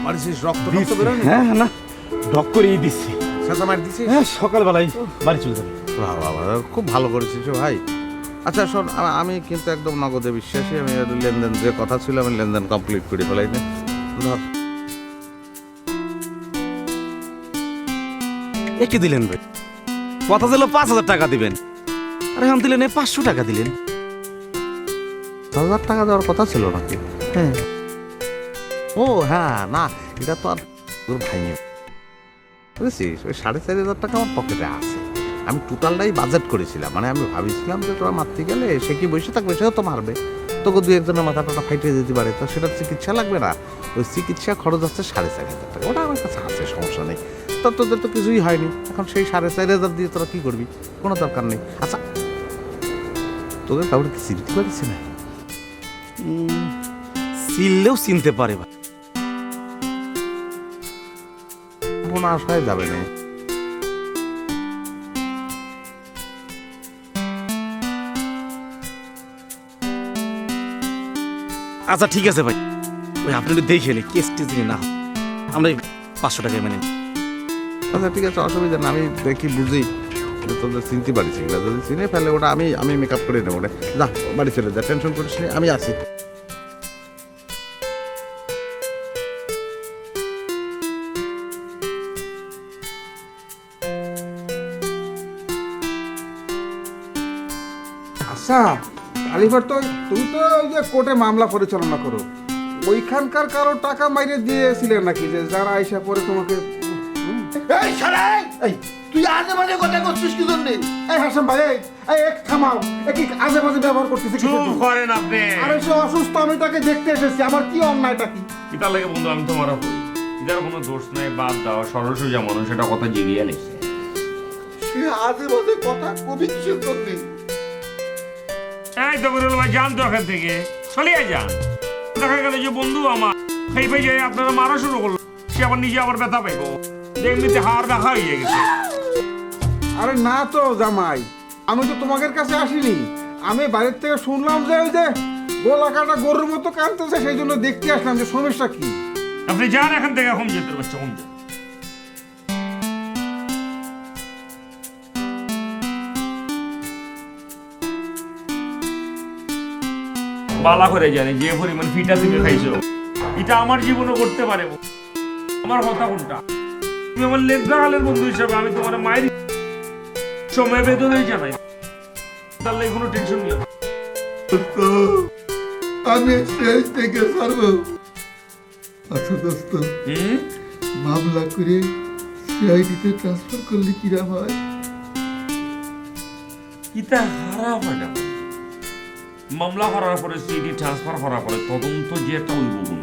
মারিছিস রক্ত রক্ত বেরোনি? হ্যাঁ না ঢক করেই দিচ্ছি। সাদা মার দিছিস? হ্যাঁ সকালবেলায় বাড়ি চলে যাবে। বাহ বাহ বাহ, খুব ভালো করেছিস রে ভাই। আচ্ছা শোন, আমি কিন্তু একদম নগদে বিশ্বাসী। আমি লেনদেন যে কথা ছিল আমি লেনদেন কমপ্লিট করে ফেলাই না। ধর একে দিলেন ভাই, কথা ছিল 5,000 টাকা দিবেন, আর এখন দিলেন 500 টাকা দিলেন। 1000 টাকা দেওয়ার কথা ছিল নাকি? হ্যাঁ ও হ্যাঁ, না এটা তো আর তোর ভাই নেই, বুঝেছিস? ওই 4,500 টাকা আমার পকেটে আছে। আমি টোটালটাই বাজেট করেছিলাম, মানে আমি ভাবছিলাম যে তোরা মারতে গেলে সে কি বসে থাকবে, সেও তো মারবে, তোকে 2-1 জনের মাথাটা ফাইটে যেতে পারে, তো সেটা চিকিৎসা লাগবে না? ওই চিকিৎসা খরচ আছে 4,500 টাকা, ওটা আমার কাছে আছে, সমস্যা নেই। তো তোদের তো কিছুই হয়নি, এখন সেই 4,500 দিয়ে তোরা কি করবি? কোনো দরকার নেই। আচ্ছা তোদের কাউকে কি চিনতে পারিস না? চিনলেও চিনতে পারে ভাই। কোনো আশায় যাবে না। আচ্ছা ঠিক আছে ভাই, ওই আপনি একটু দেখে নি কেস টেস না হয়, আমরা 500 টাকায় মেনে নিই। আচ্ছা ঠিক আছে, অসুবিধা না, আমি দেখি বুঝি যে তোদের চিনতে পারিস কিনা। যদি চিনে ফেলে ওটা আমি মেকআপ করে নেবো। যা বাড়ি চলে যা, টেনশন করিস না, আমি আছি। আচ্ছা আলিফার, তো তুমি তো ওই যে কোর্টে মামলা পরিচালনা করো, ওইখানকার কারো টাকা মাইরে দিয়েছিলে নাকি, যে যারা আইসা পরে তোমাকে? এই শালাই, এই তুই আজে বাজে কথা করছিস কি জন্য? এই হাসান ভাই, এই এক থামাও, কি আজে বাজে ব্যবহার করতেছে? চুপ করেন আপনি। আরে সে অসুস্থ, আমি তাকে দেখতে এসেছি, আমার কি অন্যায়টা কি? কিতার লাগে বন্ধু, আমি তোমার হই, এটার কোনো দোষ নাই, বাদ দাও। সরল সোজা মানুষ, এটা কথা জিগিয়ে নিচ্ছে। সে আজে বাজে কথা কবি কিসের জন্য? এই তো বিরল ভাই, যান তো এখান থেকে, চলিয়ে যান। দেখা গেল যে বন্ধু আমার সেই ভাই যে আপনারা মারা শুরু করলো, সে আবার নিজে আবার ব্যথা পাইব, এমনিতে হাড় দেখা হয়ে গেছে। আরে না তো জামাই, আমি তো তোমাদের কাছে আসিনি, আমি বাড়ির থেকে শুনলাম যে ওই যে গোলা কাটা গরুর মতো কাঁদতেছে, সেই জন্য দেখতে আসলাম যে সমস্যা কি। আপনি যান এখান থেকে, এখন যেতে পারছে কোন যান। বালা করে জানি যে পরিমাণ ফিটা থেকে খাইছো, এটা আমার জীবনে করতে পারে। আমার কথা কোনটা? তুমি আমার লেখালের বন্ধু হিসাবে আমি তোমার মায়ের সময় বেদনাই জানাই, তার লাগে কোনো টেনশন নিও না। আমি স্টেজ থেকে ছাড়বো। আচ্ছা দোস্ত, মামলা করে সিআইডিতে ট্রান্সফার করলে কিরাম হয়? ইটা খারাপ হয় না। মামলা করার পরে সিডি ট্রান্সফার করার পরে তদন্ত যে একটা হইব বন্ধু,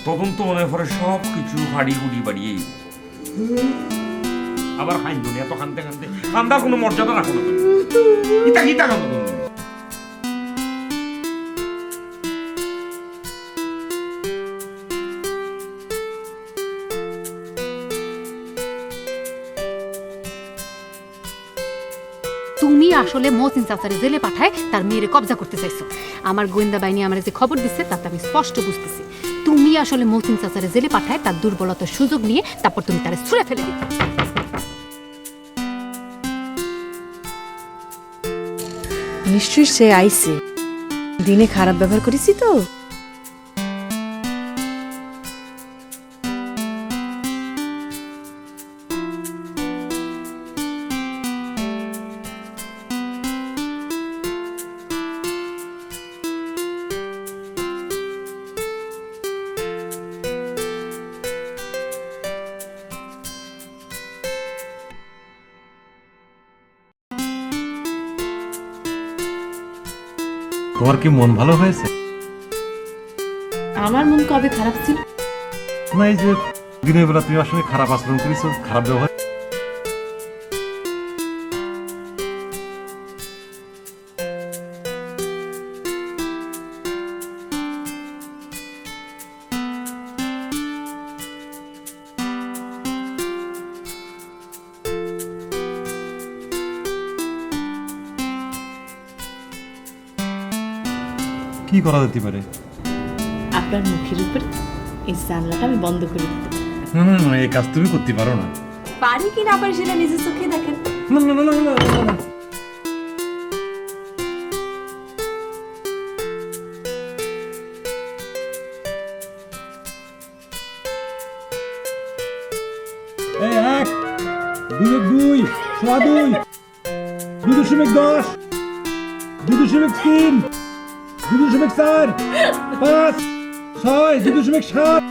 তদন্ত মনে পরে সব কিছু হাড়ি গুড়ি বাড়িয়ে আবার খাইব না। এত খানতে খানতে খান্দার কোনো মর্যাদা রাখো না। ইটা কিতা খাবো তুমি? তুমি আসলে মহসিন চাচারে জেলে পাঠায় তার মেয়েরে কবজা করতে চাইছো। আমার গোয়েন্দা বাহিনী আমার যে খবর দিচ্ছে তাতে আমি স্পষ্ট বুঝতেছি, তুমি আসলে মহসিন চাচারে জেলে পাঠায় তার দুর্বলতার সুযোগ নিয়ে তারপর তুমি তারে ছুঁড়ে ফেলে দিতে। নিশ্চয়ই সে আইছে, দিনে খারাপ ব্যবহার করেছি তো। তোমার কি মন ভালো হয়েছে? আমার মন কবে খারাপ ছিল? না, এই যে দিনের বেলা তুমি আসলে খারাপ আচরণ করেছো, খারাপ ব্যবহার। কি করা যেতে পারে? আপনার মুখের উপরে এই জানলাটা আমি বন্ধ করে দিতে পারি। না, এই কাজ তুমি করতে পারো না। পারি কি না পারি সেটা নিজের চোখে দেখেন। না না না না না, না, না। এই 1 2 সোয়া 2 2.10 2.3 2.4 5 6 2.7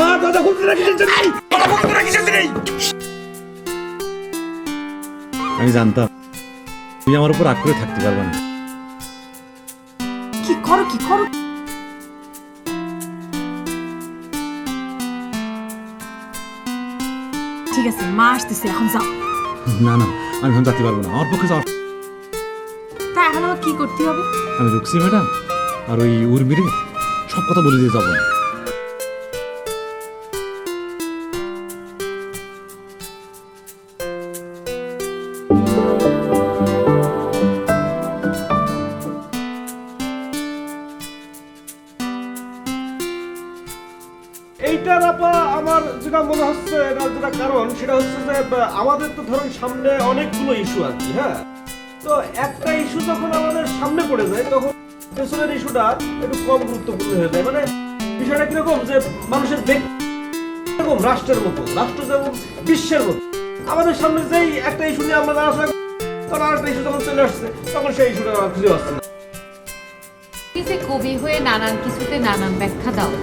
8 দাদা খুলতে রাখিস নেই, দাদা খুলতে রাখিস নেই। আমি জানতাম তুমি আমার উপর রাগ করে থাকতে পারবে না। কি করো কি করো? ঠিক আছে, মা আসতেছে, এখন যাও। না না, আমি এখন যেতে পারবো না, আমার পক্ষে যাওয়া। তা এখন আমার কি করতে হবে? আমি রুকসি ম্যাডাম আর ওই উর্মিরে সব কথা বলে দিয়ে যাবো না। এইটার আপা আমার যেটা মনে হচ্ছে, যেটা কারণ সেটা হচ্ছে যে আমাদের তো ধরুন সামনে অনেকগুলো ইস্যু আর কি, হ্যাঁ। তো একটা ইস্যু যখন আমাদের সামনে পড়ে যায় তখন পেছনের ইস্যুটা একটু কম গুরুত্বপূর্ণ হয়ে যায়। মানে বিষয়টা কিরকম যে মানুষের এরকম রাষ্ট্রের মতো, রাষ্ট্র যেমন বিশ্বের মতো, আমাদের সামনে যেই একটা ইস্যু নিয়ে আমরা নাড়াচাড়া করি, তখন আরেকটা ইস্যু যখন চলে আসছে তখন সেই ইস্যুটা খুঁজে আসছে না। যে কবি হয়ে নানান কিছুতে নানান ব্যাখ্যা দাও,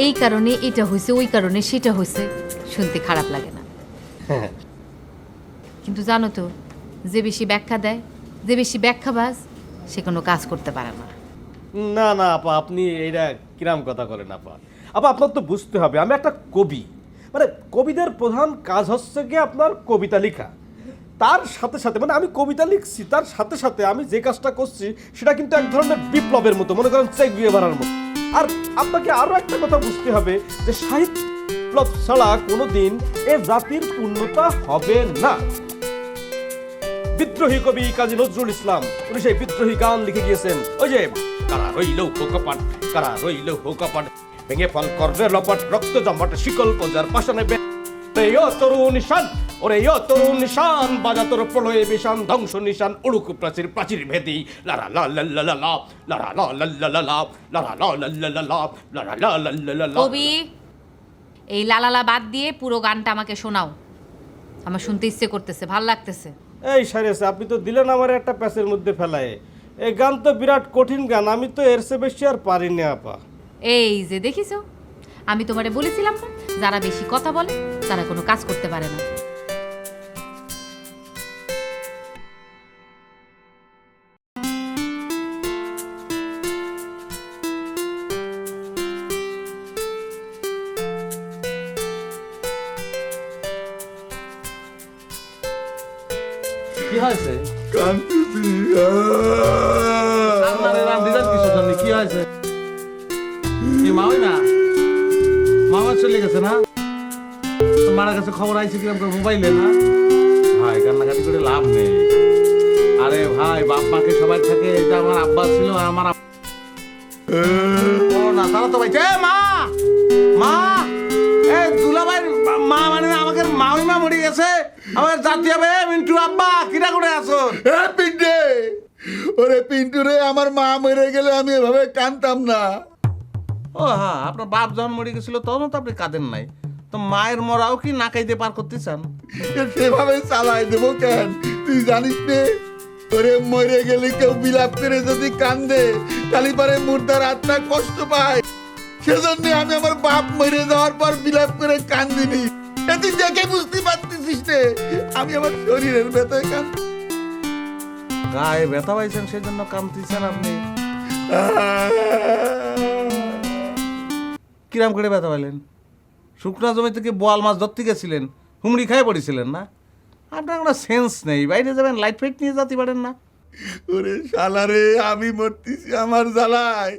এই কারণে এটা হয়েছে, ওই কারণে সেটা হয়েছে, শুনতে খারাপ লাগে না। কিন্তু জানো তো, যে বেশি ব্যাখ্যা দেয়, যে বেশি ব্যাখ্যাবাজ, সে কোনো কাজ করতে পারে না। না না আপা, আপনি এইটা কিরাম কথা বলেন আপা। আপা আপনার তো বুঝতে হবে, আমি একটা কবি, মানে কবিদের প্রধান কাজ হচ্ছে গিয়ে আপনার কবিতা লেখা। তার সাথে সাথে মানে আমি কবিতা লিখছি, তার সাথে সাথে আমি যে কাজটা করছি সেটা কিন্তু এক ধরনের বিপ্লবের মতো, মনে করেন চেক দিয়ে বাড়ার মতো। আর আপনাকে আরো একটা কথা বুঝতে হবে যে সাহিত্য বিপ্লব ছাড়া কোনোদিন এ জাতির পূর্ণতা হবে না। বিদ্রোহী কবি কাজী নজরুল ইসলাম উনি সেই বিদ্রোহী গান লিখে গিয়েছেন, ওই যে কারা রইল হোকাপাট, কারা রইল হোকাপাট, ভেঙে ফল করবে লপাট, রক্ত জমাট শিকল পজার পাশানে তরুণ নিশান, ওরে তরুণ নিশান, বাজা তোর প্রলয়ে বিশান, ধ্বংস নিশান, উড়ুক প্রাচীর প্রাচীর ভেদি, লারা লা লা লা লা লা, লারা লা লা লা লা লা, লারা লা লা লা লা লা, লারা লা লা লা লা লা। কবি, এই লালালা বাদ দিয়ে পুরো গানটা আমাকে শোনাও, আমার শুনতে ইচ্ছে করতেছে, ভাল লাগতেছে। এই সাইরেছে, আপনি তো দিলেন আমার একটা প্যাচের মধ্যে ফেলায়। এই গান তো বিরাট কঠিন গান, আমি তো এর চেয়ে বেশি আর পারি না আপা। এই যে দেখিছো, আমি তোমারে বলেছিলাম না, যারা বেশি কথা বলে তারা কোনো কাজ করতে পারে না। কি হয়েছে? কান্দিছি। কি হয়েছে? মাওই না মামা চলে গেছে না, মারা কাছে খবর আইছে কিরম করে মোবাইলে না? ভাই কান্নাকাটি করে লাভ নেই। আরে ভাই, বাপ মাকে সবাই থাকে, এটা আমার আব্বা ছিল আর আমার না, তারা তো ভাই মা মা, এই দুলাভাইয়ের মা, মানে আমাকে মাওই মা মরে গেছে, আমার জাতি হবে। মিন্টু আব্বা কিরা করে আছো? পিন্টে, ওরে পিন্টু রে, আমার মা মরে গেলে আমি এভাবে কানতাম না। ও হ্যাঁ, আপনার বাপ যখন মরে গেছিল তখন তো আপনি কাঁদেন নাই, তো মায়ের মরাও কি না কাইতে পার করতে চান? সেভাবে চালাই দেবো কেন, তুই জানিস নে? ওরে মরে গেলে কেউ বিলাপ করে যদি কান্দে, তাহলে পরে মুর্দার আত্মা কষ্ট পায়। সেজন্য আমি আমার বাপ মরে যাওয়ার পর বিলাপ করে কান্দিনি। তুই দেখে বুঝতে পারতেছিস নে, আমি আমার শরীরের ব্যথায় কান্দ। গায়ে ব্যথা পাইছেন সেজন্য কাঁদতেছেন আপনি? কিরাম করে ব্যথা পাইলেন? শুকনা জমি থেকে বোয়াল মাছ ধরতে গেছিলেন, হুমড়ি খাই পড়েছিলেন না? আপনার কোনো সেন্স নেই, বাইরে যাবেন লাইট ফাইট নিয়ে যেতে পারেন না? ওরে শালারে, আমি মরতেছি আমার জ্বালায়,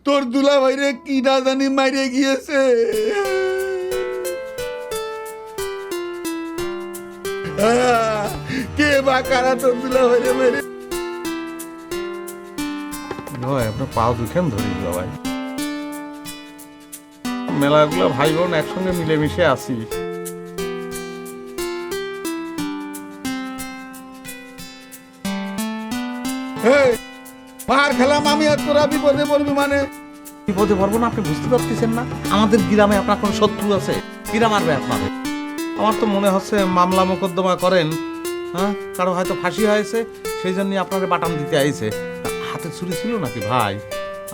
তোর দুলা ভাইরে কি না জানি মাইরে গিয়েছে। কে বা কারা তোর দুলা ভাইরে মেরে? ভাই আপনার পাও দুখান ধরি ভাই, মেলাগুলো ভাই বোন একসঙ্গে মিলেমিশে আছি। মার খেলাম আমি আর তোরা বিপদে পড়বি মানে? বিপদে পড়বো না আপনি বুঝতে পারতেছেন না? আমাদের গ্রামে আপনার কোনো শত্রু আছে? কিরা মারবে আপনাদের? আমার তো মনে হচ্ছে মামলা মোকদ্দমা করেন, হ্যাঁ কারো হয়তো ফাঁসি হয়েছে সেই জন্য আপনারে বাটাম দিতে আইছে। হাতে ছুরি ছিল নাকি ভাই?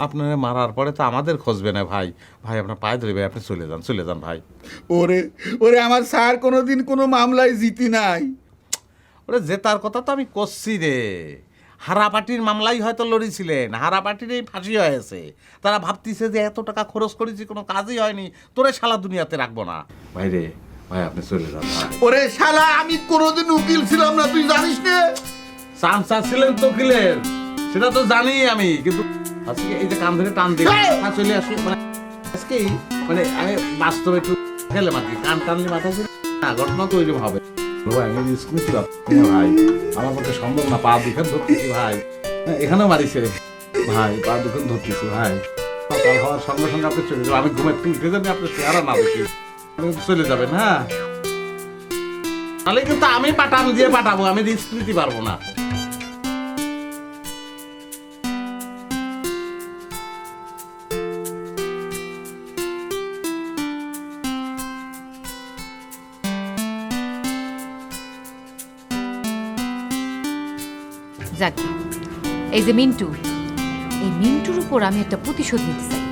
আপনারা মারার পরে তো আমাদের খুঁজবে না ভাই। ভাই আপনার পায়ে ধরে ভাই, আপনি চলে যান ভাই। ওরে ওরে আমার স্যার কোনোদিন কোনো মামলায় জিতি নাই। ওরে জেতার কথা তো আমি করছি রে। হারাপাটির মামলাই হয়তো লড়িছিলেন, হারাপাটিরই ফাঁসি হয়েছে। তারা ভাবতিছে যে এত টাকা খরচ করেছি কোনো কাজই হয়নি, তোরে শালা দুনিয়াতে রাখবো না। ভাই রে ভাই আপনি চলে যান ভাই। ওরে শালা আমি কোনোদিন উকিল ছিলাম না, তুই জানিস না? চান্স ছিলেন তো উকিলের, সেটা তো জানি আমি, কিন্তু আজকে এই যে কান ধরে টান দিয়ে চলে আসি মানে আজকে মানে আমি বাস্তবে একটু খেলে মাটি কান টানলে মাথা ছিল না, ঘটনা তো ওইরকম হবে। আমি স্কুল ছিলাম ভাই, আমার পক্ষে সম্ভব না, পা দুখান ধরতেছি ভাই, এখানেও মারিছে ভাই, পা দুখান ধরতেছি ভাই। সকাল হওয়ার সঙ্গে সঙ্গে আপনি চলে যাবেন, আমি ঘুমের উঠে যাবেন, আপনি চেহারা না দেখি চলে যাবেন। হ্যাঁ তাহলে কিন্তু আমি পাঠাম দিয়ে পাঠাবো, আমি রিস্ক নিতে পারবো না। যাক, এই যে মিন্টু, এই মিন্টুর উপর আমি একটা প্রতিশোধ নিতে চাই,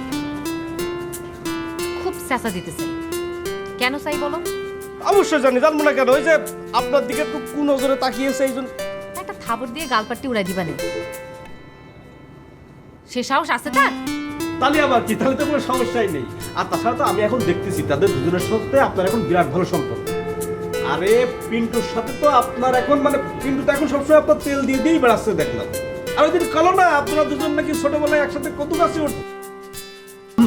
খুব চেঁচা দিতে চাই। কেন চাই বলো? অবশ্যই জানবো না কেন? ওই যে আপনার দিকে একটু কুনজরে তাকিয়েছে এই জন্য। একটা থাবড় দিয়ে গালপাট্টি উড়াই দিবা নেই, সে সাহস আছে তার? তাহলে আবার কি, তাহলে তো কোনো সমস্যাই নেই। আর তাছাড়া তো আমি এখন দেখতেছি তাদের দুজনের সাথে আপনার এখন বিরাট ভালো সম্পর্ক। আরে পিন্টুর সাথে তো আপনার এখন মানে পিন্টু তো এখন সবসময় আপনার তেল দিয়ে দিয়েই বেড়াচ্ছে দেখলাম। আর ওই দিন কালো না আপনারা দুজন নাকি ছোটবেলায় একসাথে কদু গাছে ওঠে,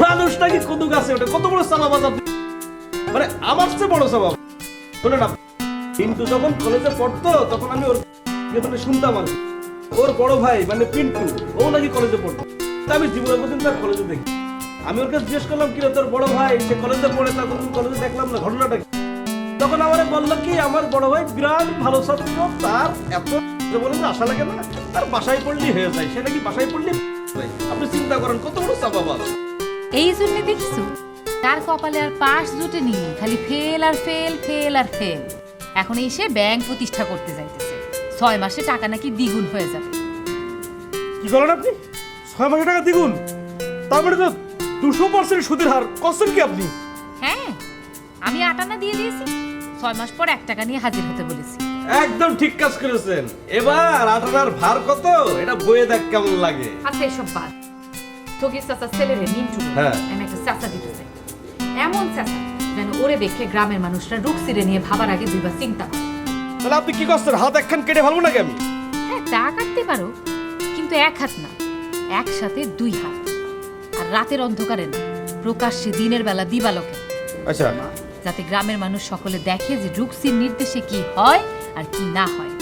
মানুষ নাকি কদু গাছে ওঠে, কত বড় চাপা বাজার, মানে আমার চেয়ে বড় চাপা। শোনে না, পিন্টু যখন কলেজে পড়তো তখন আমি ওর মানে শুনতাম আর ওর বড় ভাই মানে পিন্টু ও নাকি কলেজে পড়তো। আমি জীবনের প্রতিদিন তার কলেজে দেখি। আমি ওর কাছে জিজ্ঞেস করলাম কি রে তোর বড় ভাই সে কলেজে পড়ে, তখন কলেজে দেখলাম না, ঘটনাটা কি? তখন আমার বললো কি আমার বড় ভাই বিরাট ভালো ছাত্র, তার এত বলে আশা লাগে না, তার বাসায় পড়লেই হয়ে যায়, সে নাকি বাসায় পড়লেই। আপনি চিন্তা করেন কত বড় চাপা বাবা। এই জন্য দেখছো তার কপালে আর পাশ জুটেনি, খালি ফেল আর ফেল, ফেল আর ফেল। এখন এসে ব্যাংক প্রতিষ্ঠা করতে যাইতেছে, 6 মাসে টাকা নাকি দ্বিগুণ হয়ে যাবে। কি বলেন আপনি? 6 মাসে টাকা দ্বিগুণ? তার মানে তো 200% সুদের হার। কছেন কি আপনি? হ্যাঁ, আমি আটানা দিয়ে দিয়েছি, 6 মাস পর 1 টাকা নিয়ে হাজির হতে বলেছি। একদম ঠিক কাজ করেছেন। এবার আটানার ভার কত এটা বইয়ে দেখ কেমন লাগে। আচ্ছা এসব বাদ, তোকে চাচা ছেলেরে মিন্টু আমি একটা চাচা দিতে চাই, এমন চাচা যেন ওরে দেখে গ্রামের মানুষরা রুকসিরে নিয়ে ভাবার আগে দুইবার চিন্তা করে। তাহলে আপনি কি করছেন? হাত একখান কেটে ফেলবো নাকি আমি? হ্যাঁ তা কাটতে পারো, কিন্তু 1 হাত না, একসাথে 2 হাত। আর রাতের অন্ধকারে না, প্রকাশ্যে দিনের বেলা দিবালোকে। আচ্ছা, যাতে গ্রামের মানুষ সকলে দেখে যে রুকসির নির্দেশে কি হয় আর কি না হয়।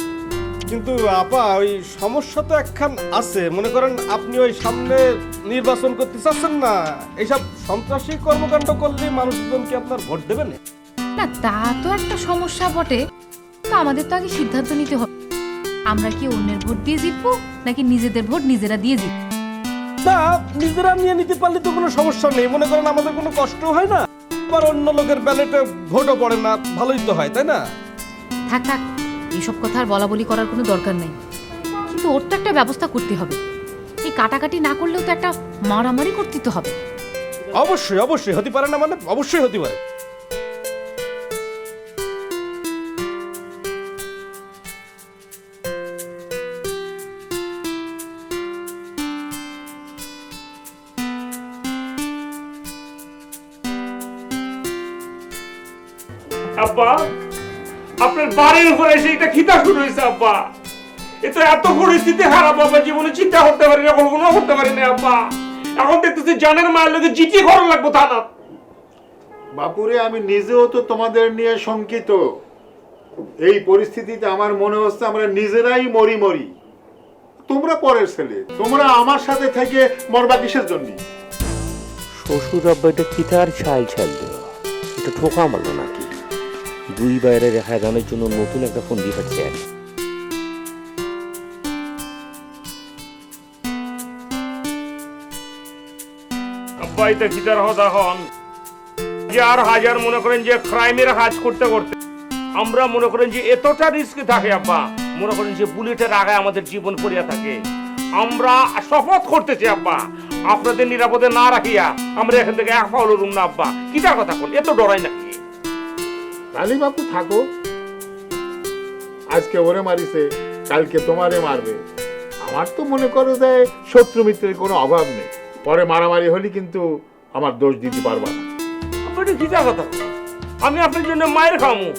কিন্তু আপা ওই সমস্যা তো একখান আছে। মনে করেন আপনি ওই সামনে নির্বাচন করতে চাচ্ছেন না, এইসব সন্ত্রাসী কর্মকাণ্ড করলে মানুষজন কি আপনার ভোট দেবে না? না তা তো একটা সমস্যা বটে, তো আমাদের তো আগে সিদ্ধান্ত নিতে হবে, আমরা কি অন্যের ভোট দিয়ে জিতবো নাকি নিজেদের ভোট নিজেরা দিয়ে জিতবো। না, নিজেরা নিয়ে নিতে পারলে তো কোনো সমস্যা নেই। মনে করেন আমাদের কোনো কষ্ট হয় না, আবার অন্য লোকের ব্যালেটে ভোটও পড়ে না, ভালোই তো হয়, তাই না? থাক থাক, এইসব কথা আর বলা বলি করার কোনো দরকার নেই, কিন্তু ওর তো একটা ব্যবস্থা করতে হবে। এই কাটাকাটি না করলেও তো একটা মারামারি করতে তো হবে। অবশ্যই অবশ্যই হতে পারে না মানে অবশ্যই হতে পারে। আব্বা আপনার বাড়ির উপরে এসে এটা খিতা শুরু হয়েছে আব্বা। এ তো এত পরিস্থিতি খারাপ আব্বা, জীবনে চিন্তা করতে পারি না, কল্পনা করতে পারি না আব্বা। এখন দেখতেছি জানের মায়ের লোকে জিটি করা লাগবো থানা। বাপুরে আমি নিজেও তো তোমাদের নিয়ে শঙ্কিত। এই পরিস্থিতিতে আমার মনে হচ্ছে আমরা নিজেরাই মরি। তোমরা পরের ছেলে, তোমরা আমার সাথে থেকে মরবা কিসের জন্য? শ্বশুর আব্বা এটা কিতার ছাল ছাল দেওয়া, এটা ঠোকা মারলো নাকি? দুই বাইরে রেখা দানের জন্য নতুন একটা ফোন দিয়ে পাচ্ছে। আব্বা এটা কিতার হতা হন হাজার হাজার মনে করেন যে ক্রাইমের কাজ করতে করতে আমরা মনে করেন যে এতটা রিস্ক থাকে আব্বা, মনে করেন যে বুলেটের আগায় আমাদের জীবন পড়িয়া থাকে। আমরা শপথ করতেছি আব্বা, আপনাদের নিরাপদে না রাখিয়া আমরা এখান থেকে এক পাউলো রুম না আব্বা। কিটার কথা কোন এত ডরাই নাকি? তাহলে বাপু থাকো, আজকে ওরে মারিছে, কালকে তোমারে মারবে। আমার তো মনে করো যে শত্রু মিত্রের কোনো অভাব নেই, পরে মারামারি হলে কিন্তু আমার দোষ দিতে পারবা না। আপনি কিটার কথা কোন? আমি আপনার জন্য মায়ের খামু,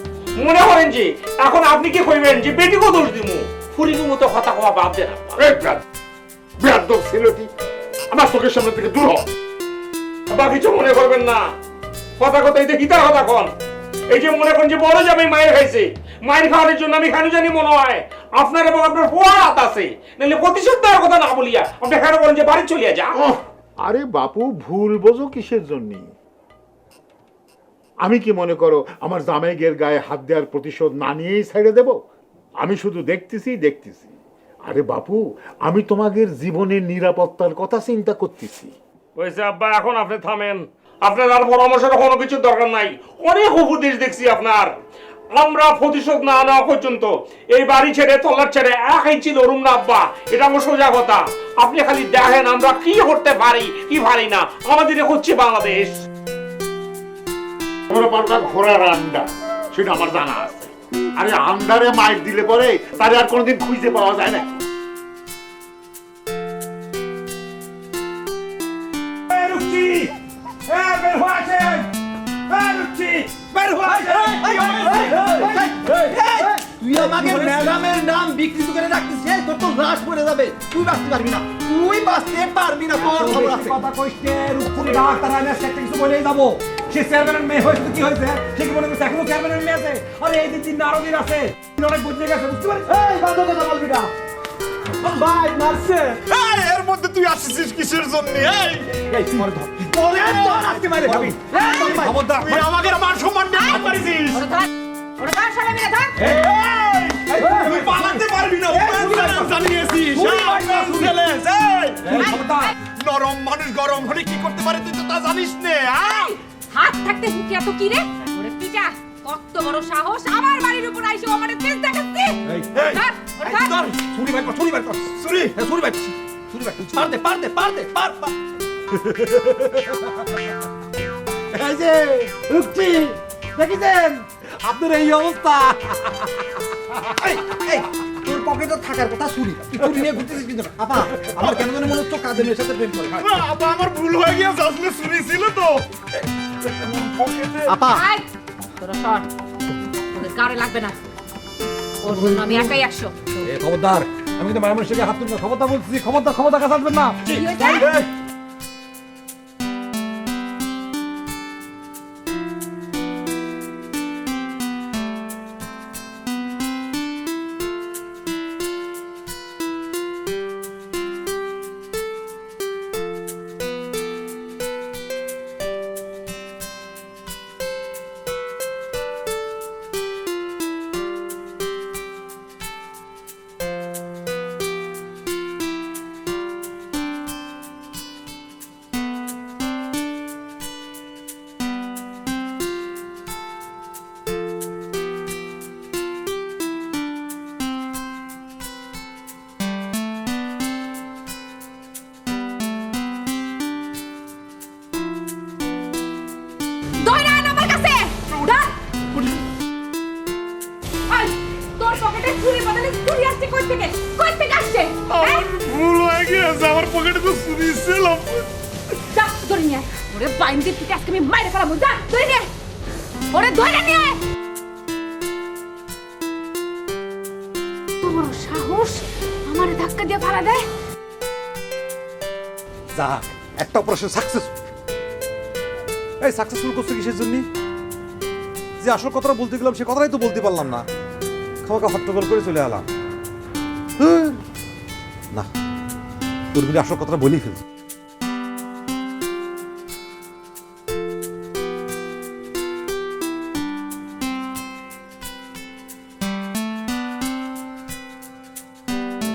মনে করেন যে এখন আপনি কি কইবেন যে বেটিকে দোষ দিমু? ফুরির মতো কথা কওয়া বাদ দেন আব্বা। বেয়াদব ছেলেটি, আমার চোখের সামনে থেকে দূর হ। আব্বা কিছু মনে করবেন না, কথা কথা এই যে গীতার কথা কন। এই যে মনে করেন যে বড় যাবে মায়ের খাইছে, মায়ের খাওয়ানোর জন্য আমি কেন জানি মনে হয় আপনার এবং আপনার ফোয়ার হাত আছে, নাহলে প্রতিশোধ দেওয়ার কথা না বলিয়া আপনি কেন বলেন যে বাড়ি চলিয়া যা। আরে বাপু ভুল বোঝো কিসের জন্য? আমি কি মনে করো আমার জামাইগের গায়ে হাত দেওয়ার প্রতিশোধ না নিয়েই ছেড়ে দেব? আমি শুধু দেখতেছি। আরে বাপু, আমি তোমাদের জীবনের নিরাপত্তার কথা চিন্তা করতেছি। ওইসে আব্বা এখন আপনি থামেন, আপনার আর পরামর্শের কোনো কিছুর দরকার নাই। অনেক উপদেশ দেখছি আপনার। আমরা প্রতিশোধ না নেওয়া পর্যন্ত এই বাড়ি ছেড়ে তল্লাট ছেড়ে একাই ছিল রুম না আব্বা, এটা আমার সোজা কথা। আপনি খালি দেখেন আমরা কি করতে পারি কি পারি না, আমাদের হচ্ছে বাংলাদেশ। তোমরা পারবা ঘোড়ার আন্ডা, সেটা আমার জানা আছে। আরে আন্ডারে মাইক দিলে পরে তারে আর কোনোদিন খুঁজে পাওয়া যায় না। তুই আমাকে ম্যাডামের নাম বিকৃত করে রাখতেছিস, তোর তো লাশ পড়ে যাবে, তুই বাঁচতে পারবি না, তুই বাঁচতে পারবি না। তোর খবর আছে? কথা কইতে রূপপুরি ডাক্তার আমি একটা কিছু বলেই যাবো। সে চেয়ারম্যানের মেয়ে হয়েছে, কি হয়েছে? সে কি মনে করছে এখনো চেয়ারম্যানের মেয়ে আছে? আরে এই দিন আরো দিন আছে, অনেক বুঝে গেছে, বুঝতে পারিস? এই বাদ কথা বলবি না ভাই, মারছে। এর মধ্যে তুই আসছিস কিসের জন্য? এই তোমার ধর, তোরে তোর আজকে মারে খাবি। খবরদার, তুই আমাকে মান সম্মান দিয়ে হাত মারিছিস। তুই পালাতে পারবি না, জানিয়েছিস। নরম মানুষ গরম হলে কি করতে পারে তুই তো তা জানিস নে। হাত থাকতে বুকে এত কি রে? ওরে পিটা, কত বড় সাহস আমার বাড়ির উপর আইসো আমারে তেজ দেখাচ্ছি। ছুরি বাইর কর। পার। এই যে রুকছি, দেখেছেন আপনার এই অবস্থা। তোর পকেটে থাকার কথা চুরি, তুই চুরি নিয়ে ঘুরতেছিস কিন্তু। আপা, আমার কেন জানি মনে হচ্ছে কাদের মেয়ের সাথে প্রেম করে। আপা আমার ভুল হয়ে গিয়েছে, আসলে চুরি ছিল তো। আপা তোরা সর, তোদের গাড়ি লাগবে না, ওর জন্য আমি একাই 100। খবরদার, আমি কিন্তু মায়ের মানুষের হাত তুলবো, খবরদার বলছি, খবরদার কাছে আসবেন না। কি হয়েছে? তোর পকেটে চুরি বদলে চুরি আসছে কই থেকে? কই থেকে আসছে? ভুল হয়ে গিয়েছে, আমার পকেটে তো চুরি ছিল। যা ধরে নিয়ে আয়। ওরে বাইন্দি পিঠে আজকে আমি মাইরে ফেলাবো। যা ধরে নিয়ে আয়। ওরে ধরে নিয়ে আয়। তোমার সাহস আমারে ধাক্কা দিয়ে ফালা দেয়। যাক, একটা অপারেশন সাকসেসফুল। এই সাকসেসফুল করছে কিসের জন্য? যে আসল কথাটা বলতে গেলাম সে কথাটাই তো বলতে পারলাম না, খাওয়াকে হট্টগোল করে চলে এলাম। না, উর্মির আসল কথাটা বলেই ফেলছি।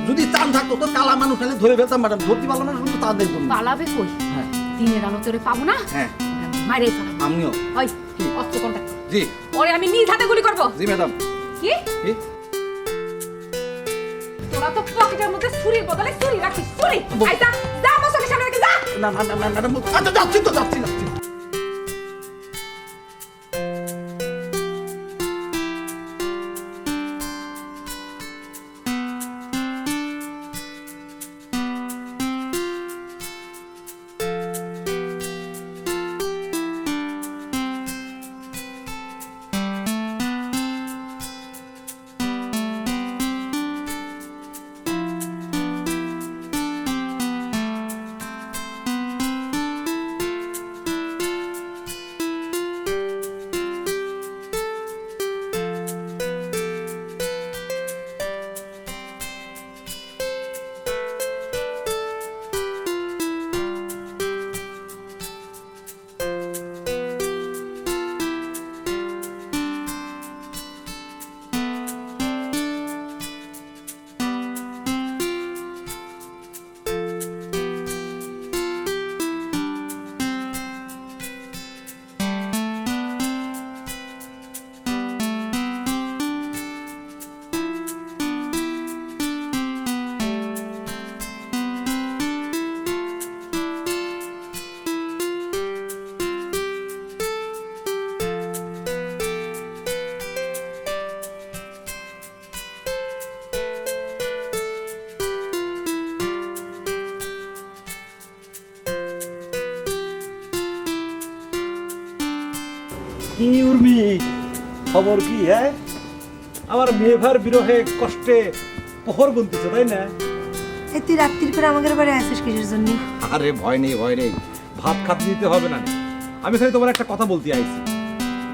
যদি চান থাকতো তো কালা মানুষ হলে ধরে ফেলতাম ম্যাডাম, ধরতে পারলো না শুধু তাদের জন্য। পালাবে কই? হ্যাঁ। দিনের আলো তোরে পাবো না, হ্যাঁ মাইরে ফেলাবো। আমিও। ওই অস্ত্র কোনটা? জি ওরে আমি নিজ হাতে গুলি করবো। জি ম্যাডাম। কি? কি? তোরা তো পকেটের মধ্যে ছুরির বদলে ছুরি রাখিস। ছুরি আইসা যা আমার চোখের সামনে রেখে যা। না না না ম্যাডাম, আচ্ছা যাচ্ছি তো যাচ্ছি। কি উর্মি, খবর কি? হ্যাঁ, আমার মেয়েভার বিরহে কষ্টে প্রহর গুনতেছে, তাই না? এই তুই রাত্রির করে আমাদের বাড়ি আসিস কিসের জন্য? আরে ভয় নেই, ভয় নেই, ভাত খাতে দিতে হবে না। আমি খালি তোমার একটা কথা বলতে আইছি,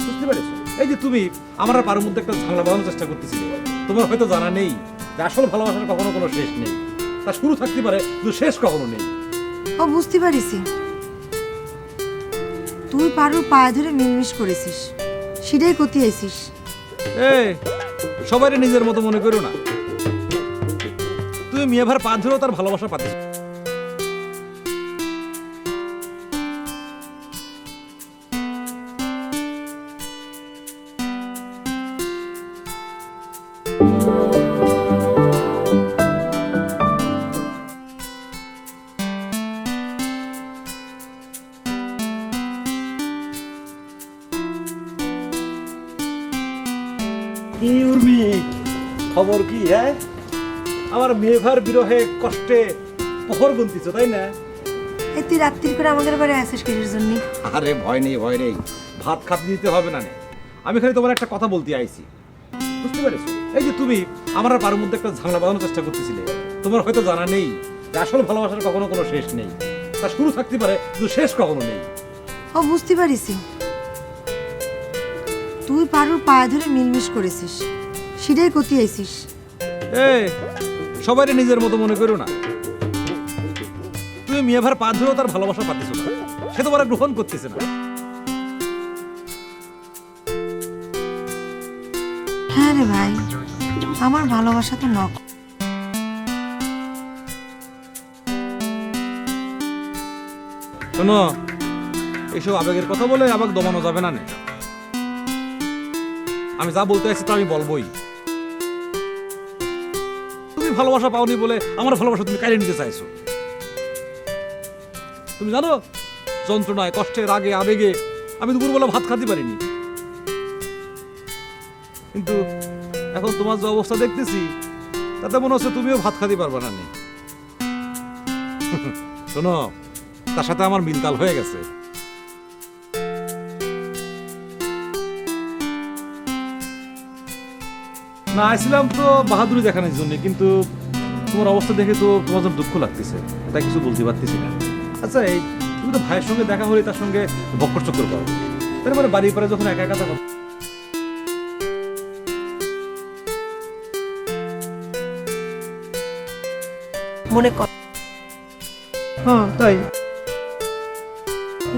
বুঝতে পেরেছো? এই যে তুমি আমার আর পারুর মধ্যে একটা ঝামেলা বাঁধানোর চেষ্টা করতেছিলে, তোমার হয়তো জানা নেই যে আসল ভালোবাসার কখনো কোনো শেষ নেই। তা শুরু থাকতে পারে কিন্তু শেষ কখনো নেই। ও বুঝতে পারিছি, তুই পারুর পায়ে ধরে মিলমিশ করেছিস, সেটাই কতি আইছিস। এই সবাই নিজের মতো মনে করো না। তুমি মেয়ে ভার পা ধরেও তার ভালোবাসা পাচ্ছ। কি উর্মি, খবর কি? হ্যাঁ, আমার মেয়েভার বিরহে কষ্টে প্রহর গুনতেছ, তাই না? এই তুই রাত্রির করে আমাদের বাড়ি আসিস কিসের জন্য? আরে ভয় নেই, ভয় নেই, ভাত খাতে দিতে হবে না। আমি খালি তোমার একটা কথা বলতে আইছি, বুঝতে পেরেছো? এই যে তুমি আমার আর পারুর মধ্যে একটা ঝামেলা বাঁধানোর চেষ্টা করতেছিলে, তোমার হয়তো জানা নেই যে আসল ভালোবাসার কখনো কোনো শেষ নেই। তা শুরু থাকতে পারে কিন্তু শেষ কখনো নেই। ও বুঝতে পারিছি, তুই পারুর পায়ে ধরে মিলমিশ করেছিস, সেটাই কতি আইছিস। এই সবাই নিজের মতো মনে করো না। তুমি মেয়ে ভার পা ধরেও তার ভালোবাসা পাচ্ছ না, সে তোমার গ্রহণ করতেছে না। হ্যাঁ রে ভাই, আমার ভালোবাসা তো নক। শোনো, এইসব আবেগের কথা বলে আবেগ দমানো যাবে না। আমি যা বলতে চাইছি তা আমি বলবোই। তুমি ভালোবাসা পাওনি বলে আমার ভালোবাসা তুমি কাড়িয়ে নিতে চাইছো। তুমি জানো, যন্ত্রণায়, কষ্টে, রাগে, আবেগে আমি দুপুরবেলা ভাত খাতে পারিনি। কিন্তু এখন তোমার যে অবস্থা দেখতেছি তাতে মনে হচ্ছে তুমিও ভাত খাতে পারবে না। শোনো, তার সাথে আমার মিলতাল হয়ে গেছে। না আসছিলাম তো বাহাদুরি দেখানোর জন্য, কিন্তু তোমার অবস্থা দেখে তো তোমার জন্য দুঃখ লাগতেছে, এটা কিছু বলতে পারতেছি না। আচ্ছা, এই তুমি তো ভাইয়ের সঙ্গে দেখা হলে তার সঙ্গে বক্কর চক্কর করো, তারপরে বাড়ির পরে যখন একা একা থাকো। ফোনে কথা। হ্যাঁ তাই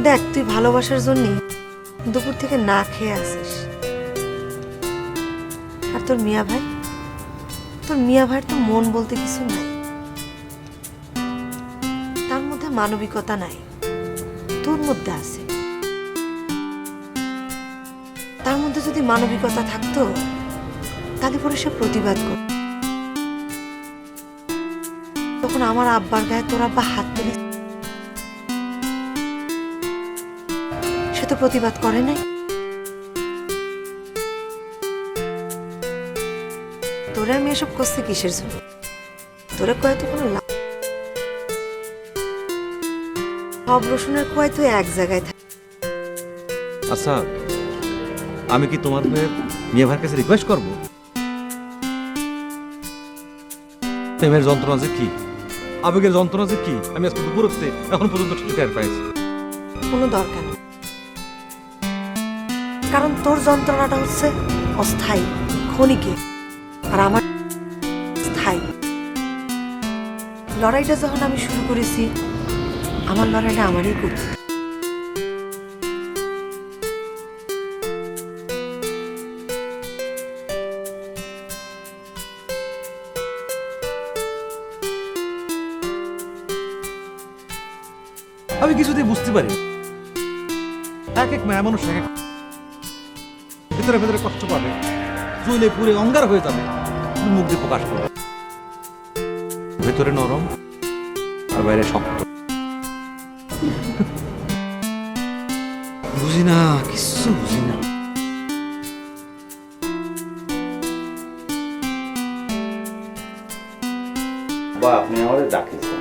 দেখ, তুই ভালোবাসার জন্য দুপুর থেকে না খেয়ে আসিস, আর তোর মিয়া ভাইয়ের তো মন বলতে কিছু নাই, তার মধ্যে মানবিকতা নাই, তোর মধ্যে আছে। তার মধ্যে যদি মানবিকতা থাকতো তাহলে পরে সে প্রতিবাদ করত। তখন আমার আব্বার গায়ে তোর আব্বা হাত তুলে, সে তো প্রতিবাদ করে নাই। তোরে আমি এসব করছি কিসের জন্য? তোরে কয়ে তো কোনো লাভ, সব রসুনের কয়ে তো এক জায়গায় থাকে। আচ্ছা, আমি কি তোমার মিয়া ভাইয়ের কাছে রিকোয়েস্ট করবো? প্রেমের যন্ত্রণা যে কি, আবেগের যন্ত্রণা যে কি, আমি আজকে দুপুরতে এখন পর্যন্ত টের পাইছি। কোনো দরকার নেই, কারণ তোর যন্ত্রণাটা হচ্ছে অস্থায়ী, ক্ষণিকে, আর আমার স্থায়ী। লড়াইটা যখন আমি শুরু করেছি, আমার লড়াইটা আমারই করতে। আমি কিছুতেই বুঝতে পারি এক এক মায়া মানুষ এক ভেতরে ভেতরে কষ্ট পাবে, জ্বলে পুড়ে অঙ্গার হয়ে যাবে, মুখ দিয়ে প্রকাশ করবে। ভেতরে নরম আর বাইরে শক্ত। বুঝি না, কিছু বুঝি না। বা আপনি আমাদের ডাকিয়েছেন?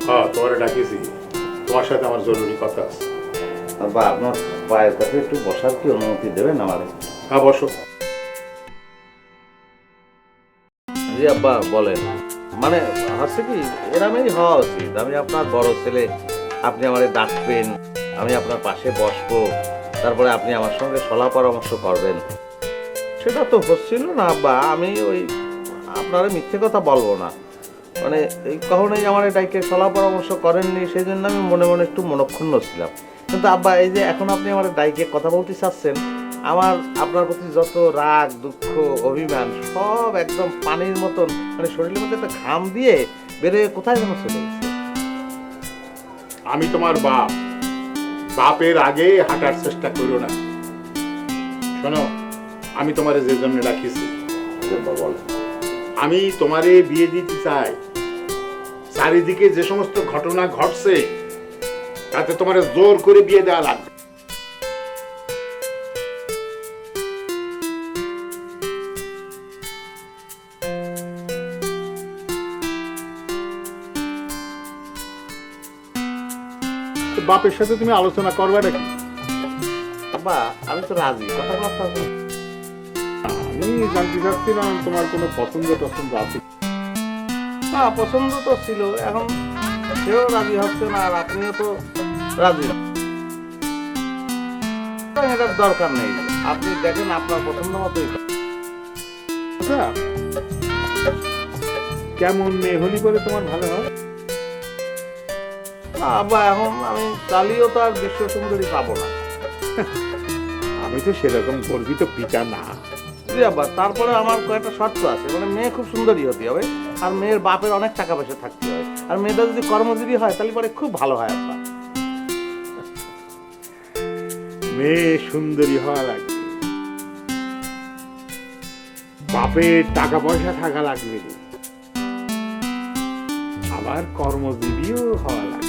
হ্যাঁ, তোমারে ডাকিয়েছি, তোমার সাথে আমার জরুরি কথা আছে। বা আপনার পায়ের কাছে একটু বসার কি অনুমতি দেবেন আমাদের? হ্যাঁ, বসো। জি আব্বা বলেন। মানে হচ্ছে কি, এরমই হওয়া উচিত। আমি আপনার বড় ছেলে, আপনি আমারে ডাকবেন, আমি আপনার পাশে বসবো, তারপরে আপনি আমার সঙ্গে সলা পরামর্শ করবেন। সেটা তো হচ্ছিল না আব্বা। আমি ওই আপনারা মিথ্যে কথা বলবো না, মানে এই কখনোই আমার এটাকে সলা পরামর্শ করেননি, সেই জন্য আমি মনে মনে একটু মনক্ষুণ্ণ ছিলাম। কিন্তু আব্বা, এই যে এখন আপনি আমার ডাইকে কথা বলতে চাচ্ছেন, আমার আপনার প্রতি যত রাগ, দুঃখ, অভিমান সব একদম পানির মতন, মানে শরীরের মধ্যে একটা ঘাম দিয়ে বেরোয় কোথায় যেন চলে গেছে। আমি তোমার বাপ, বাপের আগে হাঁটার চেষ্টা করো না। শোনো, আমি তোমারে যে জন্য ডাকিয়েছি, আমি তোমারে বিয়ে দিতে চাই। চারিদিকে যে সমস্ত ঘটনা ঘটছে, তাতে তোমার জোর করে বিয়ে দেওয়া লাগবে। বাপের সাথে তুমি আলোচনা করবে নাকি? বাবা, আমি তো রাজি, কথা কথা। আমি জানতে চাচ্ছিলাম তোমার কোনো পছন্দ টছন্দ আছে? না, পছন্দ তো ছিল, এখন সেও রাজি হচ্ছে না, আর আপনিও তো রাজি। এটার দরকার নেই, আপনি দেখেন আপনার পছন্দ মতোই। আচ্ছা, কেমন মেয়ে হলি বলে তোমার ভালো হয়? আব্বা, এখন আমি চালিয়েও তো আর বিশ্ব সুন্দরী পাবো না। আমি তো সেরকম গর্বিত পিতা না। জি আব্বা, তারপরে আমার কয়েকটা শর্ত আছে। মানে মেয়ে খুব সুন্দরী হতে হবে, আর মেয়ের বাপের অনেক টাকা পয়সা থাকতে হবে, আর মেয়েটা যদি কর্মজীবী হয় তাহলে পরে খুব ভালো হয় আব্বা। মেয়ে সুন্দরী হওয়া লাগবে, বাপের টাকা পয়সা থাকা লাগবে, আবার কর্মজীবীও হওয়া লাগবে।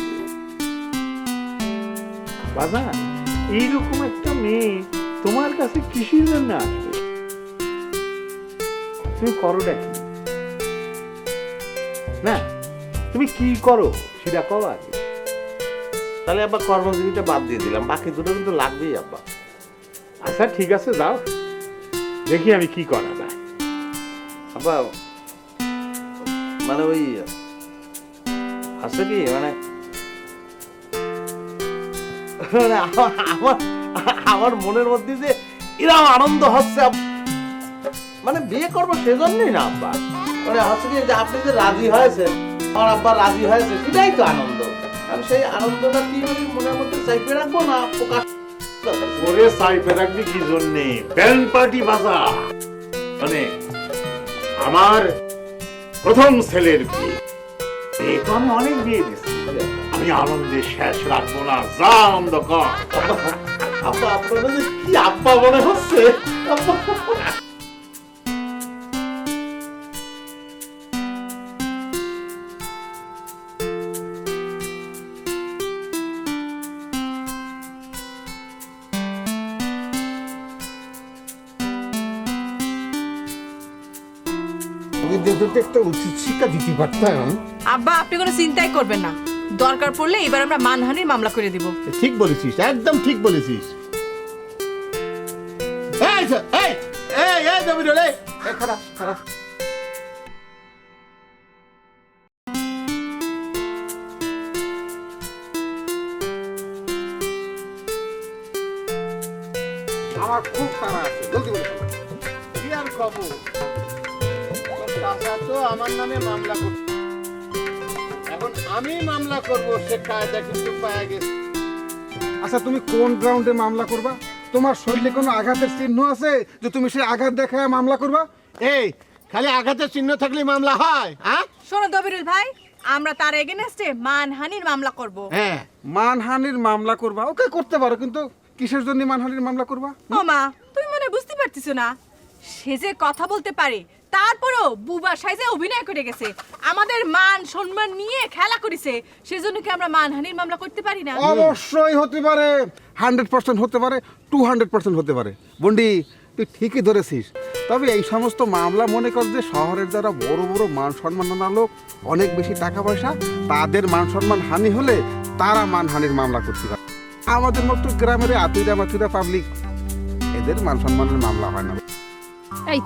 বাবা, এইরকম একটা মেয়ে তোমার কাছে কিসের জন্য আসবে? তুমি করোটা কি? না, তুমি কি করো সেটা করো আগে। তাহলে আব্বা কর্মজীবীটা বাদ দিয়ে দিলাম, বাকি দুটো কিন্তু লাগবেই আব্বা। আচ্ছা ঠিক আছে, যাও দেখি আমি কি করা যায়। আব্বা, মানে ওই আছে কি, মানে আমার মনের মধ্যে যে এরকম আনন্দ হচ্ছে, মানে বিয়ে করবো সেজন্যই না আব্বা। মানে হচ্ছে কি, যে আপনি যে রাজি হয়েছেন আমার আব্বা রাজি হয়েছে, সেটাই তো আনন্দ। আমি সেই আনন্দটা কি আমি মনের মধ্যে চাইপে রাখবো না প্রকাশ? ওরে সাইপে রাখবি কি জন্যে? ব্যান্ড পার্টি বাজা। মানে আমার প্রথম ছেলের বিয়ে, এই তো আমি অনেক বিয়ে দিচ্ছি, আমি আনন্দে শেষ রাখবো না। যা আনন্দ কর। আব্বা, আপনারা যে কি আব্বা মনে হচ্ছে। একটা উচিত শিক্ষা দিতে পারতাম। আব্বা, আপনি কোনো চিন্তাই করবেন না, দরকার পড়লে এবার আমরা মানহানির মামলা করে দিব। ঠিক বলেছিস, একদম ঠিক বলেছিস। খারাপ খারাপ। আমার খুব তাড়া আছে, জলদি বলে ফেলো। কি আর কব, তোর চাচা তো আমার নামে মামলা করছে, এখন আমি মামলা করব, সে কায়দা কিন্তু পাওয়া গেছে। আচ্ছা, তুমি কোন গ্রাউন্ডে মামলা করবা? তোমার শরীরে কোনো আঘাতের চিহ্ন আছে যে তুমি সেই আঘাত দেখায় মামলা করবা? এই খালি আঘাতের চিহ্ন থাকলে মামলা হয়? হ্যাঁ, শোনো দবিরুল ভাই, আমরা তার এগেনস্টে মানহানির মামলা করব। হ্যাঁ, মানহানির মামলা করবা? ওকে, করতে পারো, কিন্তু কিসের জন্য মানহানির মামলা করবা? ও মা, তুমি মনে বুঝতে পারতেছো না, সে যে কথা বলতে পারে, তারপরও বুবা সাইজে অভিনয় করে গেছে, আমাদের মান সম্মান নিয়ে খেলা করেছে, সেজন্য কি আমরা মানহানির মামলা করতে পারি না? অবশ্যই হতে পারে, 100% হতে পারে, 200% হতে পারে। বন্ডি, তুই ঠিকই ধরেছিস। তবে এই সমস্ত মামলা মনে কর যে শহরের যারা বড় বড় মান সম্মাননা লোক, অনেক বেশি টাকা পয়সা, তাদের মান সম্মান হানি হলে তারা মানহানির মামলা করতে পারে। আমাদের মতো গ্রামের আতুইরা মাতুইরা পাবলিক, এদের মান সম্মানের মামলা হয় না। এই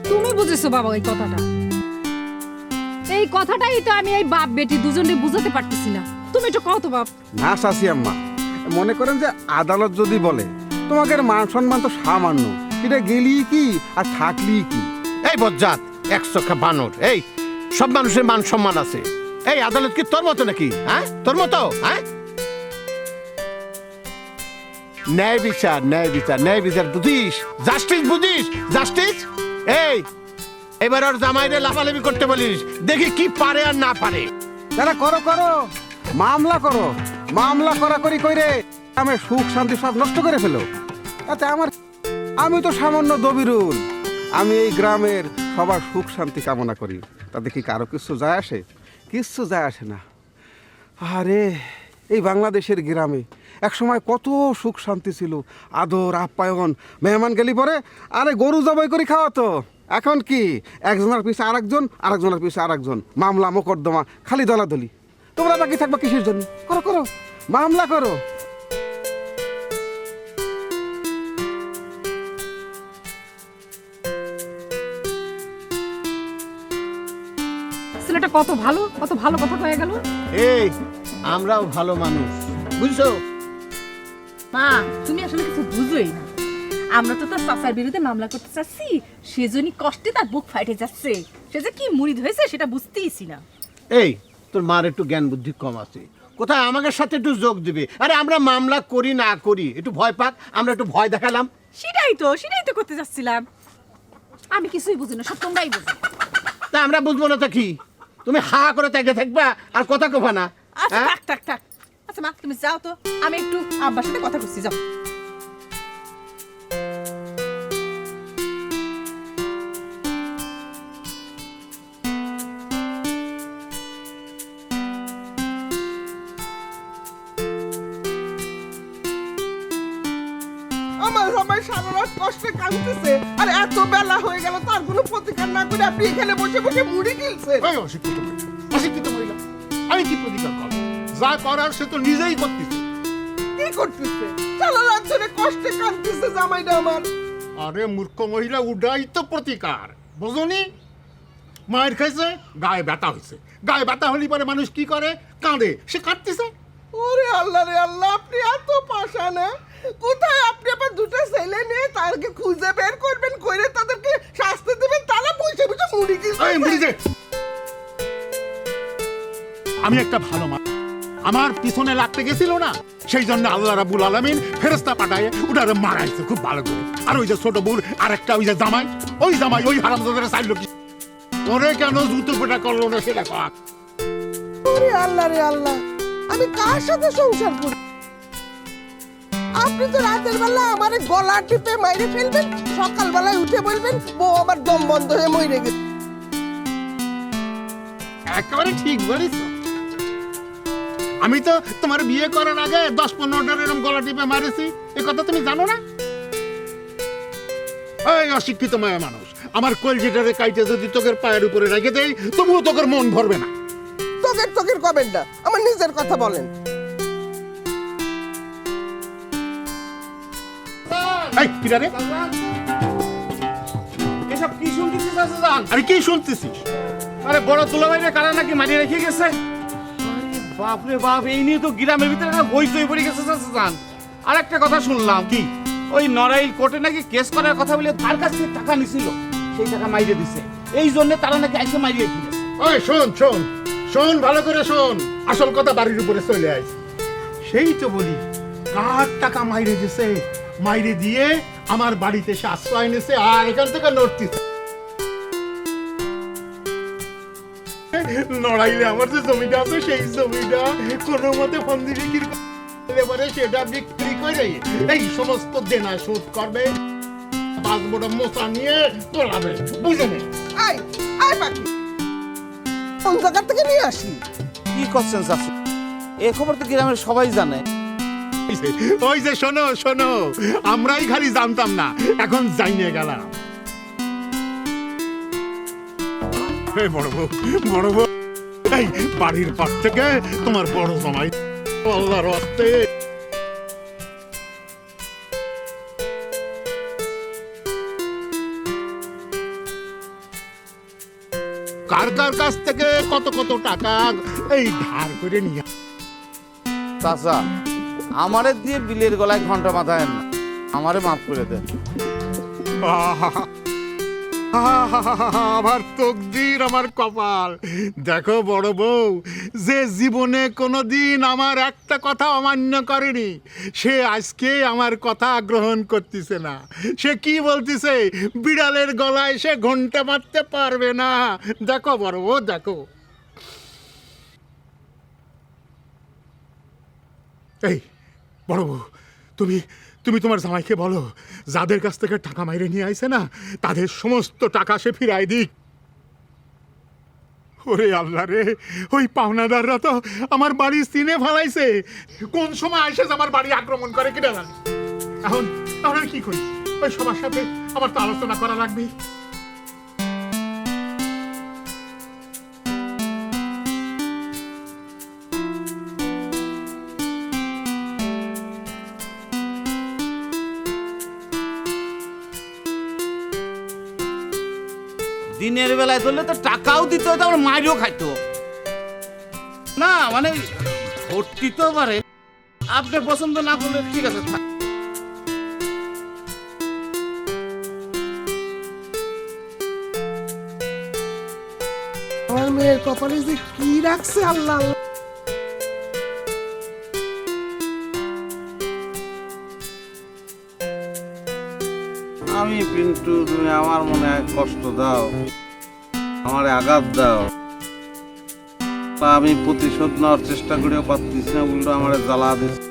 তুমি বুঝেছো বাবা এই কথাটা? এই কথাটাই তো আমি এই বাপ বেটি দুজনে বুঝাতে পারতেছি না। তুমি একটু কও তো বাপ। না শাসি আম্মা, মনে করেন যে আদালত যদি বলে তোমাদের মান সম্মান তো সামান্য, এটা গেলি কি আর থাকলি কি? এই বজ্জাত, একশোখা বানর। এই সব মানুষের মান সম্মান আছে, এই আদালত কি তোর মতো নাকি? হ্যাঁ, তোর মতো? হ্যাঁ, ন্যায় বিচার, ন্যায় বিচার, ন্যায় বিচার বুঝিস? জাস্টিস বুঝিস? জাস্টিস। এই এবার ওর জামাইরে লাফালাফি করতে বলিস, দেখি কি পারে আর না পারে। তারা করো করো, মামলা করো, মামলা করাকরি কইরে আমি সুখ শান্তি সব নষ্ট করে ফেলো। তাতে আমি তো সামান্য দবিরুল, আমি এই গ্রামের সবার সুখ শান্তি কামনা করি, তাতে কি কারো কিছু যায় আসে? কিচ্ছু যায় আসে না। আরে এই বাংলাদেশের গ্রামে একসময় কত সুখ শান্তি ছিল, আদর আপ্যায়ন, মেহমান গেলি পরে আরে গরু জবাই করে খাওয়াতো। এখন কি একজনের পিছে আরেকজন, আরেকজনের পিছে আরেকজন, মামলা মোকদ্দমা, খালি দলাদলি। তোমরা বাকি থাকবা কিসের জন্য? করো করো, মামলা করো। ছেলেটা কত ভালো, কত ভালো কথা কয়ে গেল। এই আমরাও ভালো মানুষ, বুঝছো? মা, তুমি আসলে কিছু বুঝোই না, আমরা তো তার চাচার বিরুদ্ধে মামলা করতে চাচ্ছি, সেজন্যই কষ্টে তার বুক ফাইটে যাচ্ছে, সে যে কি মুড়িদ হয়েছে সেটা বুঝতেইছি না। এই তোর মার একটু জ্ঞান বুদ্ধি কম আছে, কোথায় আমাদের সাথে একটু যোগ দিবে। আরে আমরা মামলা করি না করি, একটু ভয় পাক, আমরা একটু ভয় দেখালাম। সেটাই তো করতে যাচ্ছিলাম। আমি কিছুই বুঝি না, সব তোমরাই বুঝো। তা আমরা বুঝবো না তো কি? তুমি হা করে তাকে থাকবা আর কথা কবা না? আচ্ছা থাক। আচ্ছা মা, তুমি যাও তো, আমি একটু আব্বার সাথে কথা করছি, যাও। আমার সবাই সারা রাত কষ্টে কাঁদতেছে, আর এত বেলা হয়ে গেল তার কোনো প্রতিকার না করে আপনি এখানে বসে বসে মুড়ি গিলছেন। অশিক্ষিত মহিলা, আমি কি প্রতিকার করবো? যা করার সে তো নিজেই করতেছে। কি করতেছে? সারা রাত ধরে কষ্টে কাঁদতেছে জামাইটা আমার। আরে মূর্খ মহিলা, উডাই তো প্রতিকার, বুঝনি? মায়ের খাইছে, গায়ে ব্যথা হয়েছে, গায়ে ব্যথা হলে পরে মানুষ কি করে? কাঁদে, সে কাঁদতেছে। ওরে আল্লাহ রে আল্লাহ, আপনি এত পাশা না? কোথায় আপনি আবার দুটো ছেলে নিয়ে তাদেরকে খুঁজে বের করবেন, করে তাদেরকে শাস্তি দেবেন, তারা বসে বসে মুড়ি গিলছে। আমি একটা ভালো মানুষ, আমার পিছনে লাগতে গেছিল না, সেই জন্য আল্লাহ রাব্বুল আলামিন ফেরেশতা পাঠায় ওটারে মারাইছে খুব ভালো করে। আর ওই যে ছোট বুর আরেকটা ওই যে জামাই, ওই হারামজাদারে চাইলো কি ওরে কেন জুতো পেটা করলো না সেটা কয়। ওরে আল্লাহ রে আল্লাহ, আমি কার সাথে সংসার করি? আপনি তো রাতের বেলা আমারে গলা টিপে মাইরে ফেলবেন, সকালবেলায় উঠে বলবেন বউ আমার দম বন্ধ হয়ে মরে গেছে। একেবারে ঠিক বলিস। আমি তো তোমার বিয়ে করার আগে 10-15টা এরকম গলা টিপে মারেছি, এ কথা তুমি জানো না? এই অশিক্ষিত মায়া মানুষ, আমার কলজিটারে কাইটে যদি তোকের পায়ের উপরে রেখে দেই তবুও তোকের মন ভরবে না। তোকের কবেন না, আমার নিজের কথা বলেন। এই কিরা রে? এসব কি শুনতেছিস চাচা জান? আরে কি শুনতেছিস? আরে বড় দুলাভাইরে কারা নাকি মারিয়ে রেখে গেছে। বাপ রে বাপ, এই নিয়ে তো গ্রামের ভিতরে একটা হইচই পড়ে গেছে চাচা জান। আর একটা কথা শুনলাম, কি ওই নড়াইল কোর্টে নাকি কেস করার কথা বলে তার কাছ থেকে টাকা নিছিল, সেই টাকা মাইরে দিছে, এই জন্য তারা নাকি আইসে মারিয়ে রেখে গেছে। ওই শোন ভালো করে শোন, আসল কথা বাড়ির উপরে চলে আইস। সেই তো বলি, কার টাকা মাইরে দিছে, মাইরে দিয়ে আমার বাড়িতে সে আশ্রয় নিছে আর এখান থেকে নড়তিছে। নড়াইলে আমার যে জমিটা আছে সেই জমিটা কোনো মতে ফন্দি বিক্রি করে সেটা বিক্রি করে এই সমস্ত দেনা শোধ করবে, পাসপোর্ট মোচা নিয়ে তোলাবে, বুঝলেন? আই পাখি, কোন জায়গা থেকে নিয়ে আসি? কি করছেন চাচা? এই খবর তো গ্রামের সবাই জানে। ওই যে শোনো, আমরাই খালি জানতাম না, এখন জানিয়ে গেলাম। বড় বউ, এই বাড়ির পাশ থেকে তোমার বড় জামাই আল্লাহর রাস্তে কার কাছ থেকে কত টাকা এই ধার করে নিয়ে। চাচা, আমারে দিয়ে বিলের গলায় ঘন্টা মাথায় না, আমারে মাফ করে দেন। আমার তকদির, আমার কপাল। দেখো বড় বউ, যে জীবনে কোনোদিন আমার একটা কথা অমান্য করেনি সে আজকে আমার কথা গ্রহণ করতেছে না। সে কি বলতেছে, বিড়ালের গলায় সে ঘন্টা মারতে পারবে না। দেখো বড় বউ, দেখো। এই বড় বউ, তুমি তোমার জামাইকে বলো যাদের কাছ থেকে টাকা মাইরে নিয়ে আইছে না তাদের সমস্ত টাকা সে ফিরাই দিক। ওরে আল্লাহ রে, ওই পাওনাদাররা তো আমার বাড়ি চিনে ফেলাইছে, কোন সময় এসে আমার বাড়ি আক্রমণ করে কিনা জানি। এখন আমি কি করি? ওই সবার সাথে আমার তো আলোচনা করা লাগবে। দিনের বেলায় ধরলে তো টাকাও দিত, আবার মারিও খাইতো না। মানে ভর্তি তো পারে, আপনি পছন্দ না করলে ঠিক আছে থাক। আমার মেয়ের কপালে যে কি রাখছে আল্লাহ। আমি পিন্টু, তুমি আমার মনে কষ্ট দাও, আমার আঘাত দাও, আমি প্রতিশোধ নেওয়ার চেষ্টা করেও পারতেছি না, উল্টো আমার জ্বালা দিচ্ছে।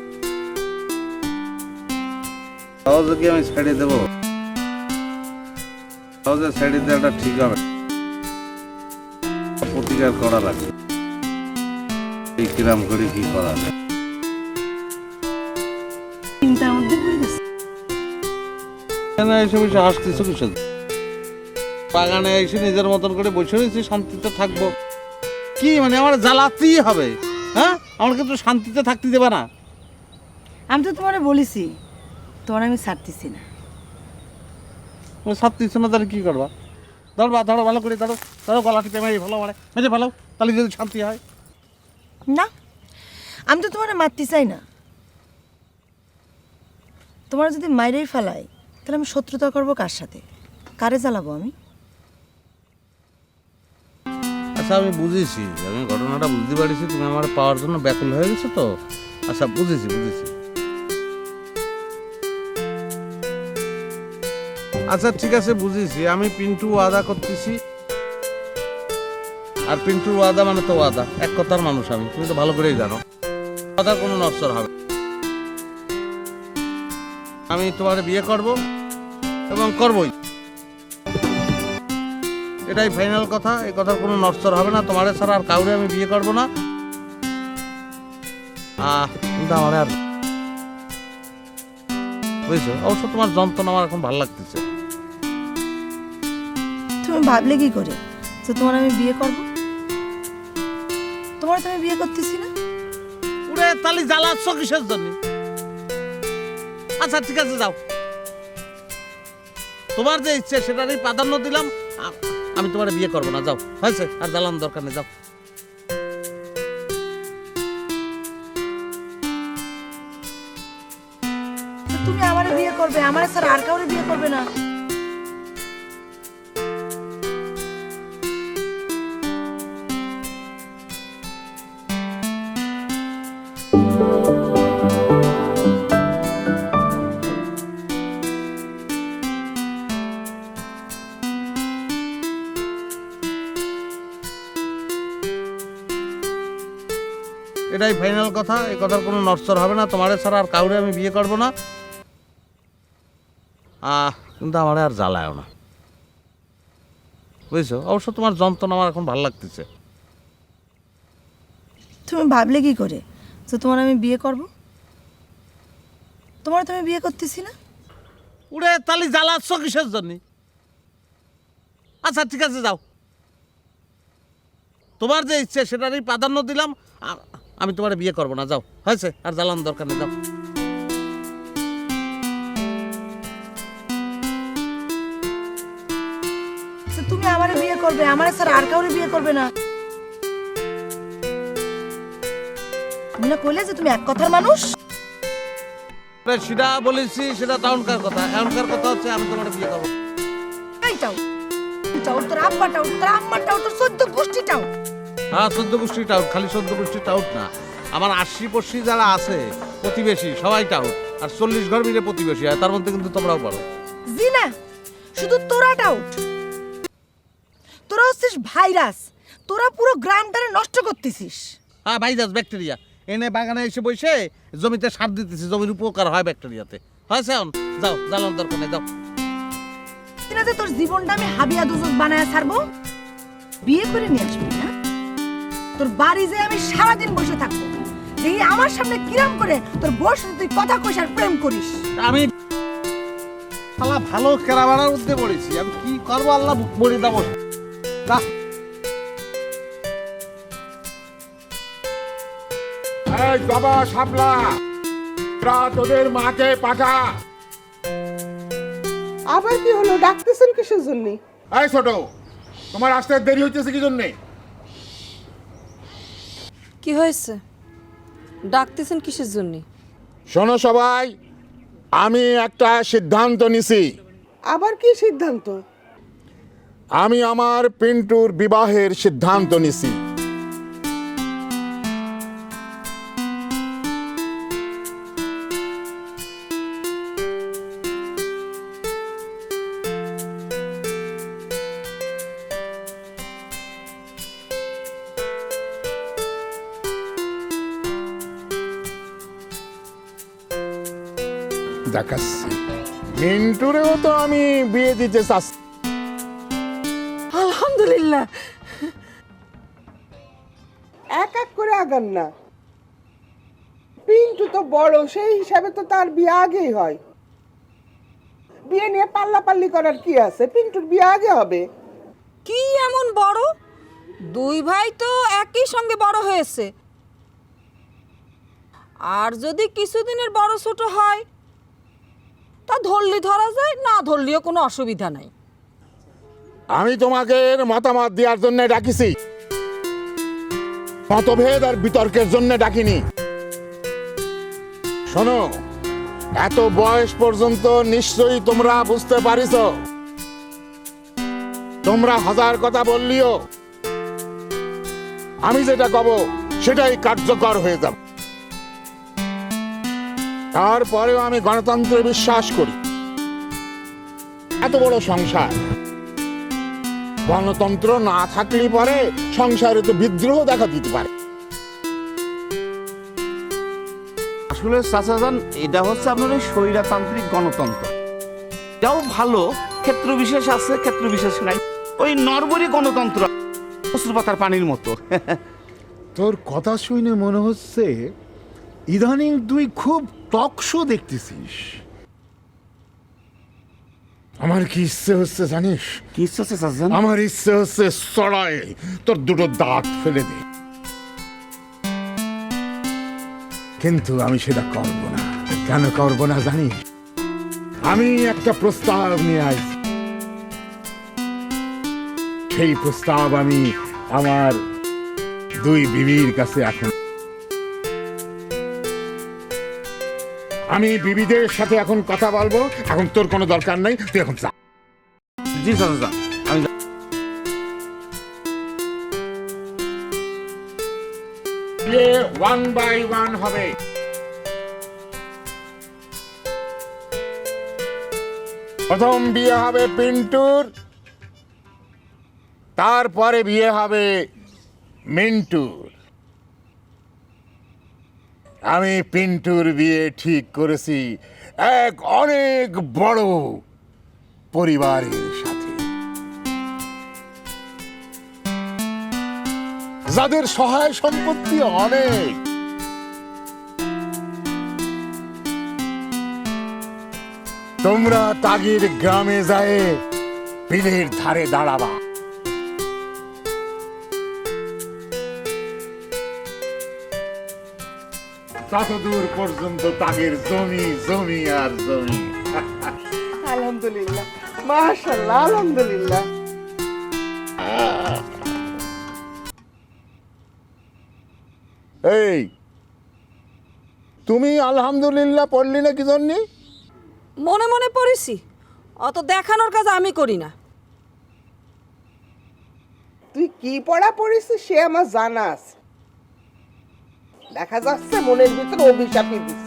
সহজে কি আমি ছেড়ে দেবো? সহজে ছেড়ে দেওয়াটা ঠিক হবে, প্রতিকার করা লাগবে। এই কিরাম করে কি করা যায়? চিন্তার মধ্যে পড়ে গেছে। এসে হাসতেছো কিসের? বাগানে এসে নিজের মতন করে বসে রয়েছি, শান্তিতে থাকবো। কি মানে আমার জ্বালাতেই হবে? হ্যাঁ, আমার কিন্তু শান্তিতে থাকতে দেবে না। আমি তো তোমারে বলেছি, তোমার আমি ছাড়তেছি না। ছাড়তেছো না, তাহলে কি করবা? ধরো ভালো করে ধরো গলা টিপে মেরে ভালো, তাহলে যদি শান্তি হয়। না, আমি তো তোমার মারতে চাই না। তোমার যদি মাইরেই ফেলাই তাহলে আমি শত্রুতা করবো কার সাথে? কারে জ্বালাবো আমি? আচ্ছা আমি বুঝেছি, আমি ঘটনাটা বুঝতে পারছি, তুমি আমার পাওয়ার জন্য ব্যাকুল হয়ে গেছো তো। আচ্ছা বুঝেছি বুঝেছি। আচ্ছা ঠিক আছে বুঝেছি, আমি পিন্টু ওয়াদা করতেছি। আর পিন্টুর ওয়াদা মানে তো ওয়াদা, এক কথার মানুষ আমি, তুমি তো ভালো করেই জানো। ওয়াদা কোনো নশ্বর হবে। আমি তোমার বিয়ে করব এবং করবই, এটাই ফাইনাল কথা। এই কথার কোনো নশ্বর হবে না। তোমার ছাড়া আর কাউরে আমি বিয়ে করব না। কিন্তু আমার আর বুঝছো, অবশ্য তোমার যন্ত্রণা আমার এখন ভালো লাগতেছে। তুমি ভাবলে কি করে যে তোমার আমি বিয়ে করব? তোমার তো আমি বিয়ে করতেছি না। পুরে তালি জ্বালাচ্ছ কিসের জন্য? আচ্ছা ঠিক আছে যাও, তোমার যে ইচ্ছে সেটারই প্রাধান্য দিলাম। আমি তোমার বিয়ে করবো না, যাও, হয়েছে, আর জ্বালানোর দরকার নেই, যাও। তুমি আমারে বিয়ে করবে, আমার স্যার আর কাউরে বিয়ে করবে না। এটাই ফাইনাল কথা। এই কথার কোনো নড়চড় হবে না। তোমার ছাড়া আর কাউরে আমি বিয়ে করবো না। কিন্তু আমার আর জ্বালায়ও না, বুঝছো। অবশ্য তোমার যন্ত্রণা আমার এখন ভালো লাগতেছে। তুমি ভাবলে কি করে যে তোমার আমি বিয়ে করব? তোমার তো আমি বিয়ে করতেছি না। উড়ে তালি জ্বালাচ্ছ কিসের জন্য? আচ্ছা ঠিক আছে যাও, তোমার যে ইচ্ছে সেটারই প্রাধান্য দিলাম। আমি তোমার বিয়ে করবো না, যাও, হয়েছে, আর জ্বালানোর দরকার নেই, যাও। তুমি আমারে বিয়ে করবে, আমার স্যার আর কাউরে বিয়ে করবে না। তুমি না কইলে যে তুমি এক কথার মানুষ। সেটা বলেছি, সেটা তখনকার কথা। এখনকার কথা হচ্ছে আমি তোমার বিয়ে করবো। এইটাও এইটাও তোর আব্বাটাও, তোর আম্মাটাও, তোর 14 গোষ্ঠীটাও। হ্যাঁ 14 গোষ্ঠী টাউট, খালি 14 গোষ্ঠী টাউট না, আমার 80-85 যারা আছে প্রতিবেশী সবাই টাউট। আর 40 ঘর মিলে প্রতিবেশী হয়, তার মধ্যে কিন্তু তোমরাও পারো। জি না, শুধু তোরা টাউট। তোরা হচ্ছিস ভাইরাস, তোরা পুরো গ্রামটারে নষ্ট করতেছিস। হ্যাঁ ভাইরাস, ব্যাকটেরিয়া এনে বাগানে এসে বসে জমিতে সার দিতেছি, জমির উপকার হয় ব্যাকটেরিয়াতে। হয়েছে, এখন যাও, জ্বালানোর দরকার নেই, যাও। না যে তোর জীবনটা আমি হাবিয়া দুজক বানায় ছাড়বো, বিয়ে করে নিয়ে আসবি না। তোর বাড়ি যে আমি সারাদিন বসে থাকবো, এই আমার সামনে কিরাম করে তোর বউর সাথে তুই কথা কইস আর প্রেম করিস। আমি শালা ভালো কেরাবাড়ার মধ্যে পড়েছি, আমি কি করবো আল্লাহ বলে দেবো। এই বাবা শাপলা, তোদের মাকে পাঠা। আবার কি হলো? ডাকতেছেন কিসের জন্য? এই ছোট, তোমার আসতে দেরি হইতেছে কি জন্যে? কি হয়েছে? ডাকতেছেন কিসের জন্য? শোনো সবাই, আমি একটা সিদ্ধান্ত নিছি। আবার কি সিদ্ধান্ত? আমি আমার পিন্টুর বিবাহের সিদ্ধান্ত নিছি। দেখাচ্ছি, মিন্টুরেও তো আমি বিয়ে দিতে চাচ্ছি। আলহামদুলিল্লাহ। এক এক করে আগান না। পিন্টু তো বড়, সেই হিসাবে তো তার বিয়ে আগেই হয়। বিয়ে নিয়ে পাল্লাপাল্লি করার কি আছে? পিন্টুর বিয়ে আগে হবে। কি এমন বড়? দুই ভাই তো একই সঙ্গে বড় হয়েছে। আর যদি কিছুদিনের বড় ছোট হয় তা ধরলি ধরা যায়, না ধরলেও কোনো অসুবিধা নাই। আমি তোমাকে মতামত দেওয়ার জন্য ডাকিছি, মতভেদ আর বিতর্কের জন্য ডাকিনি। শোনো, এত বয়স পর্যন্ত নিশ্চয়ই তোমরা বুঝতে পারিস, তোমরা হাজার কথা বললিও আমি যেটা কব সেটাই কার্যকর হয়ে যাবে। তারপরেও আমি গণতন্ত্রে বিশ্বাস করি। এত বড় সংসার, গণতন্ত্র না থাকলে পরে সংসারে তো বিদ্রোহ দেখা দিতে পারে। আসলে চাচাজান, এটা হচ্ছে আপনার ওই স্বৈরতান্ত্রিক গণতন্ত্র। এটাও ভালো, ক্ষেত্র বিশেষ আছে, ক্ষেত্র বিশেষ নাই। ওই নরবরী গণতন্ত্র কচুর পাতার পানির মতো। তোর কথা শুনে মনে হচ্ছে ইদানিং তুই খুব টকশো দেখতেছিস। আমার কি ইচ্ছে হচ্ছে জানিস? কি ইচ্ছে হচ্ছে চাচাজান? আমার ইচ্ছে হচ্ছে সরাই তোর দুটো দাঁত ফেলে দে, কিন্তু আমি সেটা করব না। কেন করব না জানিস? আমি একটা প্রস্তাব নিয়ে আসছি। সেই প্রস্তাব আমি আমার দুই বিবির কাছে এখন, আমি বিবিদের সাথে এখন কথা বলবো। এখন তোর কোনো দরকার নাই, তুই এখন যা। জি চাচাজান, আমি ওয়ান বাই ওয়ান হবে। প্রথম বিয়ে হবে পিন্টুর, তারপরে বিয়ে হবে মিন্টুর। আমি পিন্টুর বিয়ে ঠিক করেছি এক অনেক বড় পরিবারের সাথে, যাদের সহায় সম্পত্তি অনেক। তোমরা তাগির গ্রামে যায় বিলের ধারে দাঁড়াবা। ততদূর পর্যন্ত তাগের জমি জমি আর জমি। আলহামদুলিল্লাহ, মাশাআল্লাহ, আলহামদুলিল্লাহ। এই, তুমি আলহামদুলিল্লাহ পড়লি না কি জন্যে? মনে মনে পড়েছি, অত দেখানোর কাজ আমি করি না। তুই কি পড়া পড়িস সে আমার জানা আছে। দেখা যাচ্ছে মনের ভিতরে অভিশাপই দিস।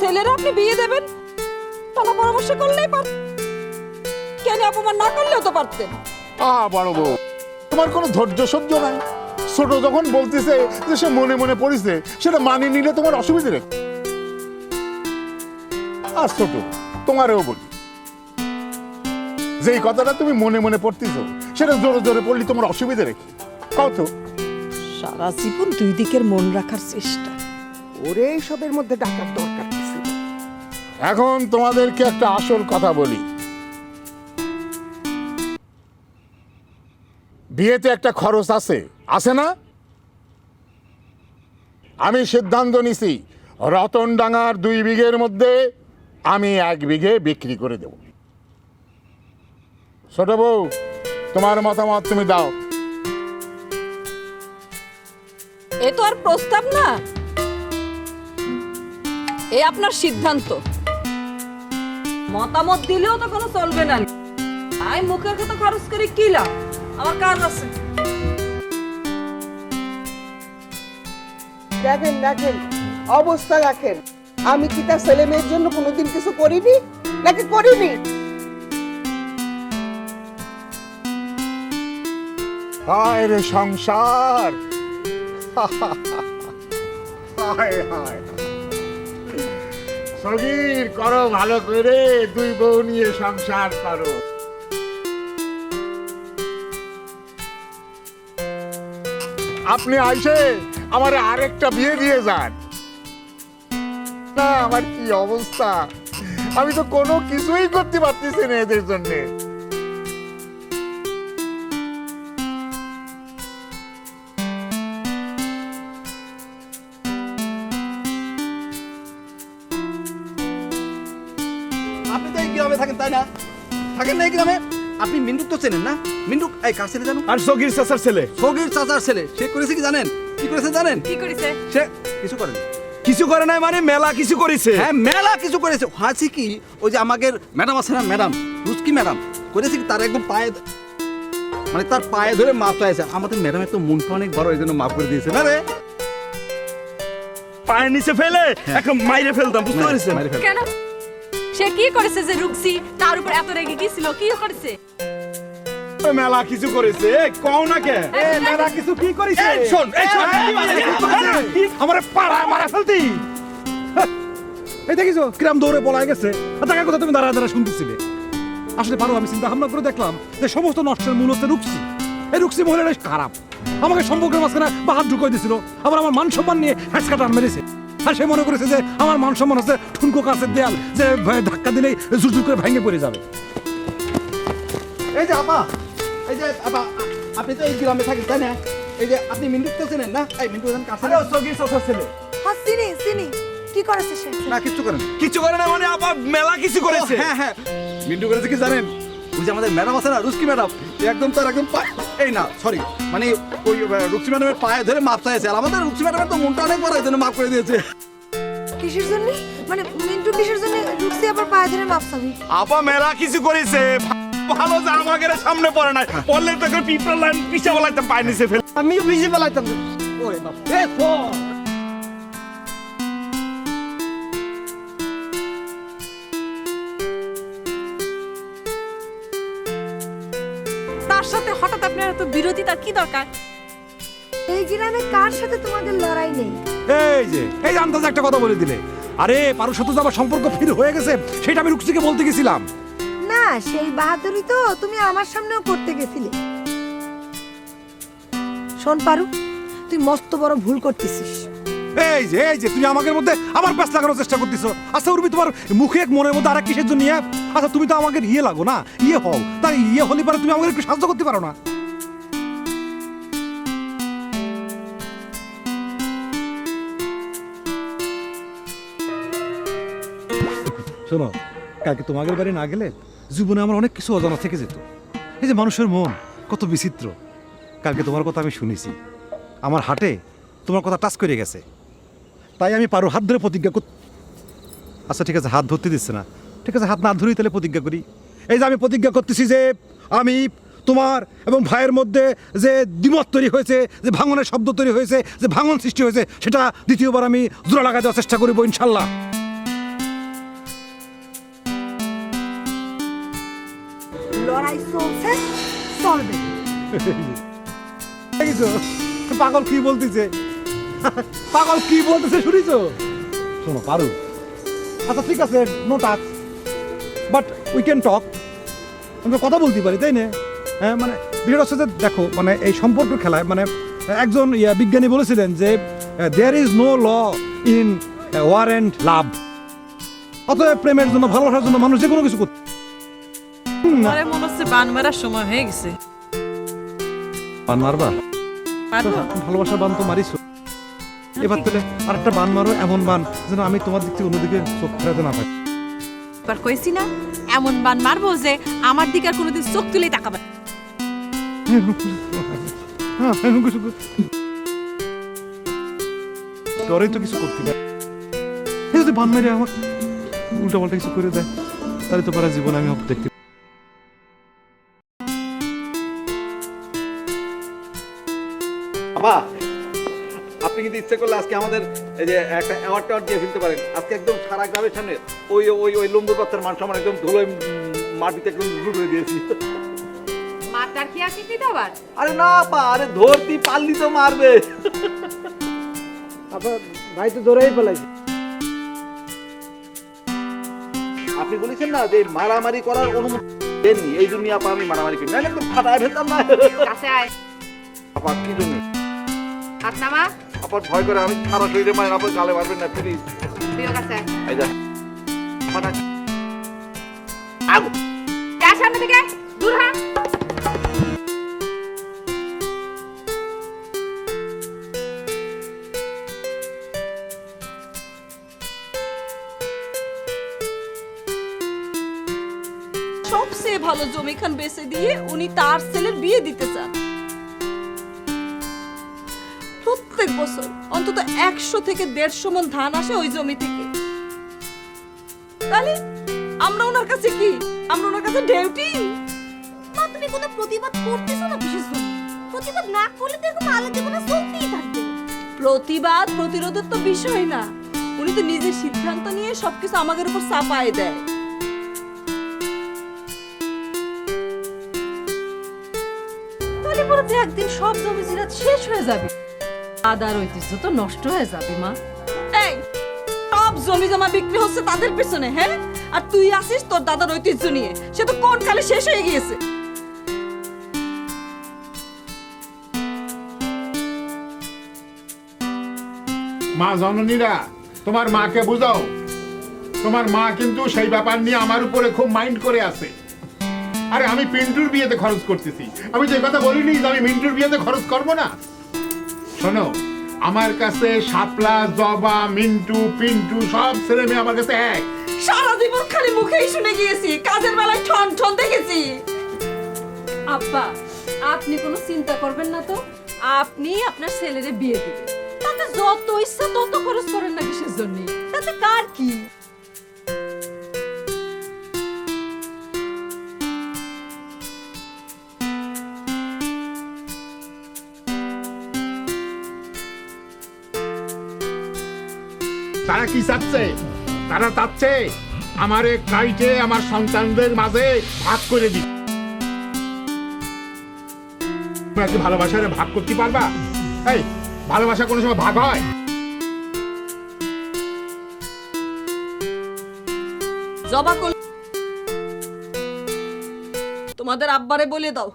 ছেলেরা আপনি বিয়ে দেবেন, কোনো পরামর্শ করলেই পারতেন, কেন অপমান না করলেও তো পারতেন। বড় বউ, তোমার কোনো ধৈর্য সহ্য নাই। ছোট যখন বলতেছে যে সে মনে মনে পড়িছে, সেটা মানিয়ে নিলে তোমার অসুবিধে রেখে। আর ছোট, তোমারও বলি, যেই কথাটা তুমি মনে মনে পড়তেছ সেটা জোরে জোরে পড়লি তোমার অসুবিধে রেখে। কও তো। সারা জীবন দুই দিকের মন রাখার চেষ্টা। ওরে এইসবের মধ্যে ডাকার দরকার কিছু নেই। এখন তোমাদেরকে একটা আসল কথা বলি। বিয়েতে একটা খরচ আছে, আছে না? আমি সিদ্ধান্ত নিছি রতনডাঙ্গার 2 বিঘের মধ্যে আমি 1 বিঘে বিক্রি করে দেব। ছোট বউ, তোমার মতামত তুমি দাও। এ তো আর প্রস্তাব না, এ আপনার সিদ্ধান্ত। মতামত দিলেও তো কোনো চলবে না। আমি মুখের কথা খরচ করে কি লাভ? আমার কাজ আছে। দেখেন দেখেন, অবস্থা রাখেন। আমি কি তার ছেলে মেয়ের জন্য কোনোদিন কিছু করিনি নাকি করিনি? হায় রে সংসার, হায় হায়। সগীর করো ভালো করে, 2 বউ নিয়ে সংসার করো। আপনি আইসে আমার আরেকটা বিয়ে দিয়ে যান না। আমার কি অবস্থা, আমি তো কোনো কিছুই করতে পারতেছি না এদের জন্যে। আপনি তো এই গ্রামে থাকেন তাই না? থাকেন না এই গ্রামে? আপনি মিন্টুক তো চেনেন না? মিন্টুক এই কার ছেলে জানো? আর সগির চাচার ছেলে। সগীর চাচার ছেলে। সে করেছে কি জানেন? কি করেছে জানেন? কি করেছে? সে কিছু করেন। কিছু করে নাই মানে মেলা কিছু করেছে। হ্যাঁ, মেলা কিছু করেছে। হাসি কি, ওই যে আমাদের ম্যাডাম আছে না, ম্যাডাম রুচকি ম্যাডাম, করেছে কি তার একদম পায়ে মানে তার পায়ে ধরে মাপ চাইছে। আমাদের ম্যাডামের তো মনটা অনেক বড়, এই জন্য মাফ করে দিয়েছে না রে। পায়ের নিচে ফেলে এখন মাইরে ফেলতাম, বুঝতে পেরেছেন? কেন সে কি করেছে যে রুকসি তার উপর এত রেগে গিয়েছিল? কি করেছে? মেলা কিছু করেছে, কও না কে? মেলা কিছু কি করিস? এই শোন, আমার পাড়া মারা ফেলতি। এই দেখিছো কিরাম দৌড়ে পলায় গেছে। তাকে কথা তুমি দাঁড়া দাঁড়া শুনতেছিলে। আসলে পারো আমি চিন্তা ভাবনা করে দেখলাম যে সমস্ত নষ্টের মূল হচ্ছে রুকসি। এই রুকসি মহিলাটা খারাপ, আমাকে সম্পর্কের মাঝখানে বা হাত ঢুকিয়ে দিয়েছিল, আবার আমার মান সম্মান নিয়ে হ্যাঁচকা টান মেরেছে। আর সে মনে করেছে যে আমার মান সম্মান হচ্ছে ঠুনকো কাছের দেয়াল, যে ধাক্কা দিলেই জুর জুর করে ভেঙে পড়ে যাবে। এই যে আপা, এই যে আপা, আপনি তো এই গ্রামে থাকেন তাই না? এই যে আপনি মিন্টু তো চেনেন না? এই মিন্টু কাছে সগি সসার ছেলে। হ্যাঁ চিনি চিনি। কি করেছে সে? না কিচ্ছু করেন। কিছু করে না মানে আপা মেলা কিছু করেছে। হ্যাঁ হ্যাঁ, মিন্টু করেছে কি জানেন? ওই যে আমাদের ম্যাডাম আছে না, রুস্কি ম্যাডাম, একদম তার একদম এই না সরি মানে ওই রুক্সি ম্যাডামের পায়ে ধরে মাপ চাইছে। আর আমাদের রুক্সি ম্যাডামের তো মনটা অনেক বড়, এই জন্য মাফ করে দিয়েছে। কিসের জন্য? মানে মিন্টু কিসের জন্য রুকসি আবার পায়ে ধরে মাপ চাবি? আপা মেলা কিছু করেছে, ভালো যে আমাকে সামনে পড়ে নাই, পড়লে তো পিপল লাইন পিছে বলাইতে পায় নিছে ফেল। আমি বুঝে পেলাইতাম। ওরে বাপ, এ তো তার সাথে হঠাৎ আপনার এত বিরোধী, তার কি দরকার? এই গ্রামে কার সাথে তোমাদের লড়াই নেই? এই যে আন্দাজে একটা কথা বলে দিলে। আরে পারুর সাথে তো আমার সম্পর্ক ফির হয়ে গেছে, সেটা আমি রুকসিকে বলতে গেছিলাম। না সেই বাহাদুরি তো তুমি আমার সামনেও করতে গেছিলে। শোন পারু, তুই মস্ত বড় ভুল করতেছিস। এই যে তুমি আমাদের মধ্যে আবার প্যাঁচ লাগানোর চেষ্টা করতেছো। আচ্ছা উর্মি, তোমার মুখে এক মনের মধ্যে আরেক কিসের জন্য? আচ্ছা তুমি তো আমাকে ইয়ে লাগো না, ইয়ে হও, তাই ইয়ে হলে পারে তুমি আমাকে একটু সাহায্য করতে পারো না? শোনো, কালকে তোমাদের বাড়ি না গেলে জীবনে আমার অনেক কিছু অজানা থেকে যেত। এই যে মানুষের মন কত বিচিত্র। কালকে তোমার কথা আমি শুনেছি, আমার হাটে তোমার কথা টাচ করে গেছে। তাই আমি পারো হাত ধরে প্রতিজ্ঞা কর। আচ্ছা ঠিক আছে, হাত ধরতে দিচ্ছে না, ঠিক আছে হাত না ধরেই তাহলে প্রতিজ্ঞা করি। এই যে আমি প্রতিজ্ঞা করতেছি যে আমি তোমার এবং ভাইয়ের মধ্যে যে দ্বিমত তৈরি হয়েছে, যে ভাঙনের শব্দ তৈরি হয়েছে, যে ভাঙন সৃষ্টি হয়েছে, সেটা দ্বিতীয়বার আমি জোড়া লাগা দেওয়ার চেষ্টা করবো ইনশাল্লাহ। লড়াই চলছে, চলবে। পাগল কি বলতেছে, পাগল কি বলতেছে শুনিছো? শোনো পারু, আচ্ছা ঠিক আছে no touch, but we can talk. আমরা কথা বলতে পারি তাই না? হ্যাঁ মানে বিষয়টা হচ্ছে যে দেখো, মানে এই সম্পর্ক খেলায় মানে একজন বিজ্ঞানী বলেছিলেন যে there is no law in war and love. অতএব প্রেমের জন্য, ভালোবাসার জন্য মানুষ যে কোনো কিছু করতে। মনে হচ্ছে বান মারার সময় হয়ে গেছে। বান মারবা? ভালোবাসার বান তো মারিছো, এবার তাহলে আরেকটা বান মারো, এমন বান যেন আমি তোমার দিক থেকে অন্যদিকে চোখ ফেরাতে না পারি। এবার কইছি না এমন বান মারবো যে আমার দিকে আর কোনোদিন চোখ তুলেই তাকাবে। তোরই তো কিছু করতে পারে, যদি বান মেরে আমার উল্টা পাল্টা কিছু করে দেয়, তাহলে তো পারা জীবন আমি দেখতে। বাবা, আপনি কিন্তু ইচ্ছে করলে আজকে আমাদের এই যে একটা অ্যাওয়ার্ড টাওয়ার্ড দিয়ে ফেলতে পারেন। আজকে একদম সারা গ্রামের সামনে ওই ওই ওই লম্বুর বাচ্চার মান সম্মান একদম ধুলোয় মাটিতে একদম লুট হয়ে দিয়েছি। মাতার কি আসি কি আবার? আরে না পা, আরে ধরতি পারলি তো মারবে। আবার ভাই তো ধরেই ফেলাইছে। আপনি বলেছেন না যে মারামারি করার অনুমতি দেননি, এই জন্য আপা আমি মারামারি করি না, একদম ফাটায় ফেলতাম না। কাছে আয়। আপা কি জন্য? হাত নামা। আপার ভয় করে আমি সারা শরীরে মারেন, আপনার গালে মারবেন না প্লিজ। তুইও কাছে আয়। এই যা ফাটা আগু যা সামনে থেকে দূর হ। সবচেয়ে ভালো জমিখান বেচে দিয়ে উনি তার ছেলের বিয়ে দিতে চান। প্রত্যেক বছর অন্তত 100 থেকে 150 মণ ধান আসে ওই জমি থেকে। তাহলে আমরা ওনার কাছে কি? আমরা ওনার কাছে ডেউটি? কোনো প্রতিবাদ করতেছো না বিশেষ জন্য? প্রতিবাদ না করলে তো এরকম আলাদা জীবনে চলতেই থাকবে। প্রতিবাদ প্রতিরোধের তো বিষয় না, উনি তো নিজের সিদ্ধান্ত নিয়ে সবকিছু আমাদের উপর চাপায় দেয়। তাহলে পরে তো একদিন সব জমি জিরাত শেষ হয়ে যাবে, আদার ঐতিহ্য তো নষ্ট হয়ে যাবে মা। এই সব জমি জমা বিক্রি হচ্ছে তাদের পেছনে, হ্যাঁ? আর তুই আসিস তোর দাদার ঐতিহ্য নিয়ে, সে তো কোন কালে শেষ হয়ে গিয়েছে। মা জননীরা, তোমার মাকে বুঝাও। তোমার মা কিন্তু সেই ব্যাপার নিয়ে আমার উপরে খুব মাইন্ড করে আছে। আরে আমি পিন্টুর বিয়েতে খরচ করতেছি, আমি যে কথা বলিনি যে আমি মিন্টুর বিয়েতে খরচ করব না। শোনো, আমার কাছে শাপলা, জবা, মিন্টু, পিন্টু সব ছেলে মেয়ে আমার কাছে এক। সারা জীবন খালি মুখেই শুনে গিয়েছি, কাজের বেলায় ঠন ঠন দেখেছি। আব্বা, আপনি কোনো চিন্তা করবেন না তো, আপনি আপনার ছেলেরে বিয়ে দিবেন, তাতে যত ইচ্ছা তত খরচ করেন না কিসের জন্য, তাতে কার কি। তারা কি চাচ্ছে? তারা চাচ্ছে আমারে কাইটে আমার সন্তানদের মাঝে ভাগ করে দিই। তোমরা কি ভালোবাসারে ভাগ করতে পারবা? এই ভালোবাসা কোনো সময় ভাগ হয়? জবা কল তোমাদের আব্বারে বলে দাও,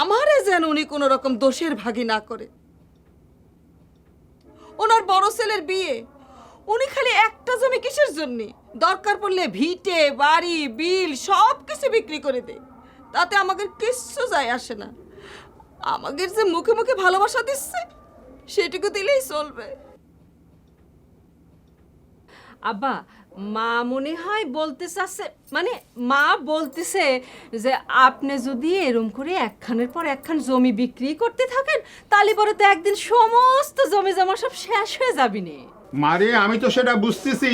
আমারে যেন উনি কোন রকম দোষের ভাগী না করে। ওনার বড় ছেলের বিয়ে, উনি খালি একটা জমি কিসের জন্য? দরকার পড়লে ভিটে বাড়ি বিল সব কিছু বিক্রি করে দেয়, তাতে আমাদের কিচ্ছু যায় আসে না। আমাদের যে মুখে মুখে ভালোবাসা দিচ্ছে সেটুকু দিলেই চলবে। আব্বা, মা মনে হয় বলতে চাচ্ছে, মানে মা বলতেছে যে আপনি যদি এরম করে একখানের পর একখান জমি বিক্রি করতে থাকেন, তাহলে পরে তো একদিন সমস্ত জমি জমা সব শেষ হয়ে যাবি নে। মারে আমি তো সেটা বুঝতেছি,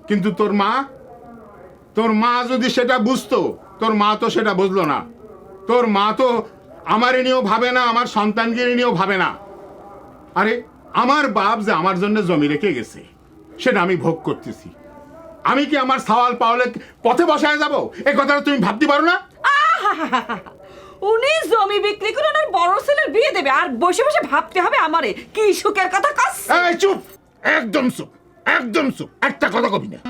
কিন্তু তোর মা যদি সেটা বুঝতো, তোর মা তো সেটা বুঝলো না। তোর মা তো আমার নিয়েও ভাবে না, আমার সন্তানকে নিয়েও ভাবে না। আরে আমার বাপ যে আমার জন্য জমি রেখে গেছে সেটা আমি ভোগ করতেছি, আমি কি আমার সওয়াল পাওয়ালে পথে বসায় যাব? এই কথাটা তুমি ভাবতে পারো না? উনি জমি বিক্রি করে ওনার বড় ছেলের বিয়ে দেবে, আর বসে বসে ভাবতে হবে আমারে কি সুখের কথা কাজ। এই চুপ, একদম চুপ, একদম চুপ, একটা কথা কবি না।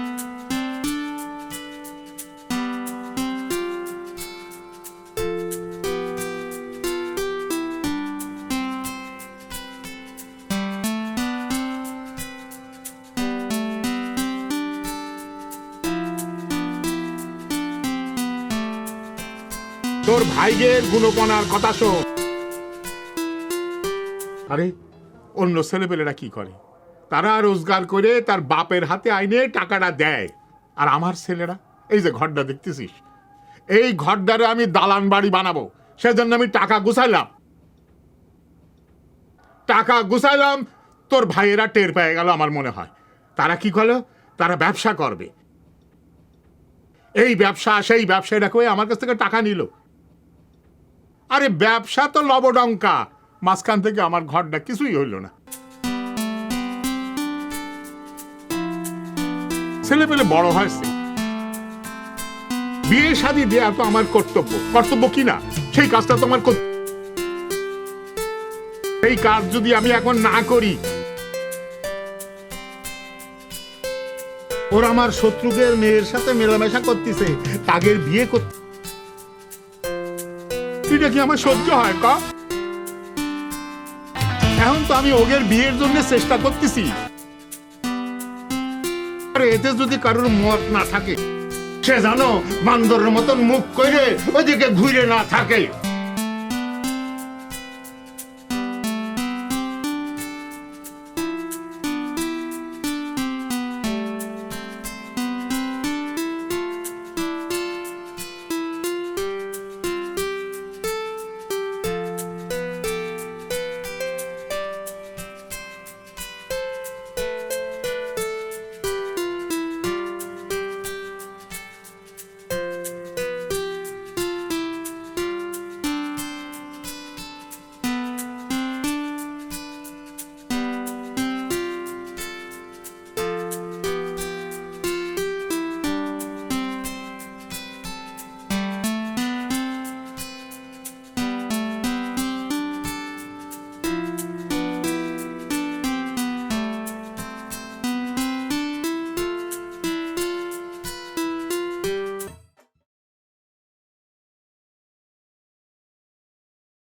তোর ভাইয়ের গুণপনার কথা শোন। আরে অন্য ছেলেপেলেরা কি করে? তারা রোজগার করে তার বাপের হাতে আইনে টাকাটা দেয়, আর আমার ছেলেরা এই যে ঘরটা দেখতেছিস, এই ঘরটারে আমি দালান বাড়ি বানাবো, সেজন্য আমি টাকা গুছাইলাম। তোর ভাইয়েরা টের পেয়ে গেল আমার মনে হয়। তারা কি করলো? তারা ব্যবসা করবে, এই ব্যবসা সেই ব্যবসায় রাখো, আমার কাছ থেকে টাকা নিল। আরে ব্যবসা তো লবডঙ্কা, মাঝখান থেকে আমার ঘরটা কিছুই হইল না। ছেলে পেলে বড় হয়েছে, বিয়ে শাদী দেয়া তো আমার কর্তব্য কি না? সেই কাজটা তো আমার এই কাজ যদি আমি এখন না করি, ওরা আমার শত্রুদের মেয়ের সাথে মেলামেশা করতেছে, তাদের বিয়ে করতে, এটা কি আমার সহ্য হয়? এখন তো আমি ওদের বিয়ের জন্য চেষ্টা করতেছি, এতে যদি কারোর মত না থাকে, সে জানো বান্দরের মতন মুখ করে ওইদিকে ঘুরে না থাকে।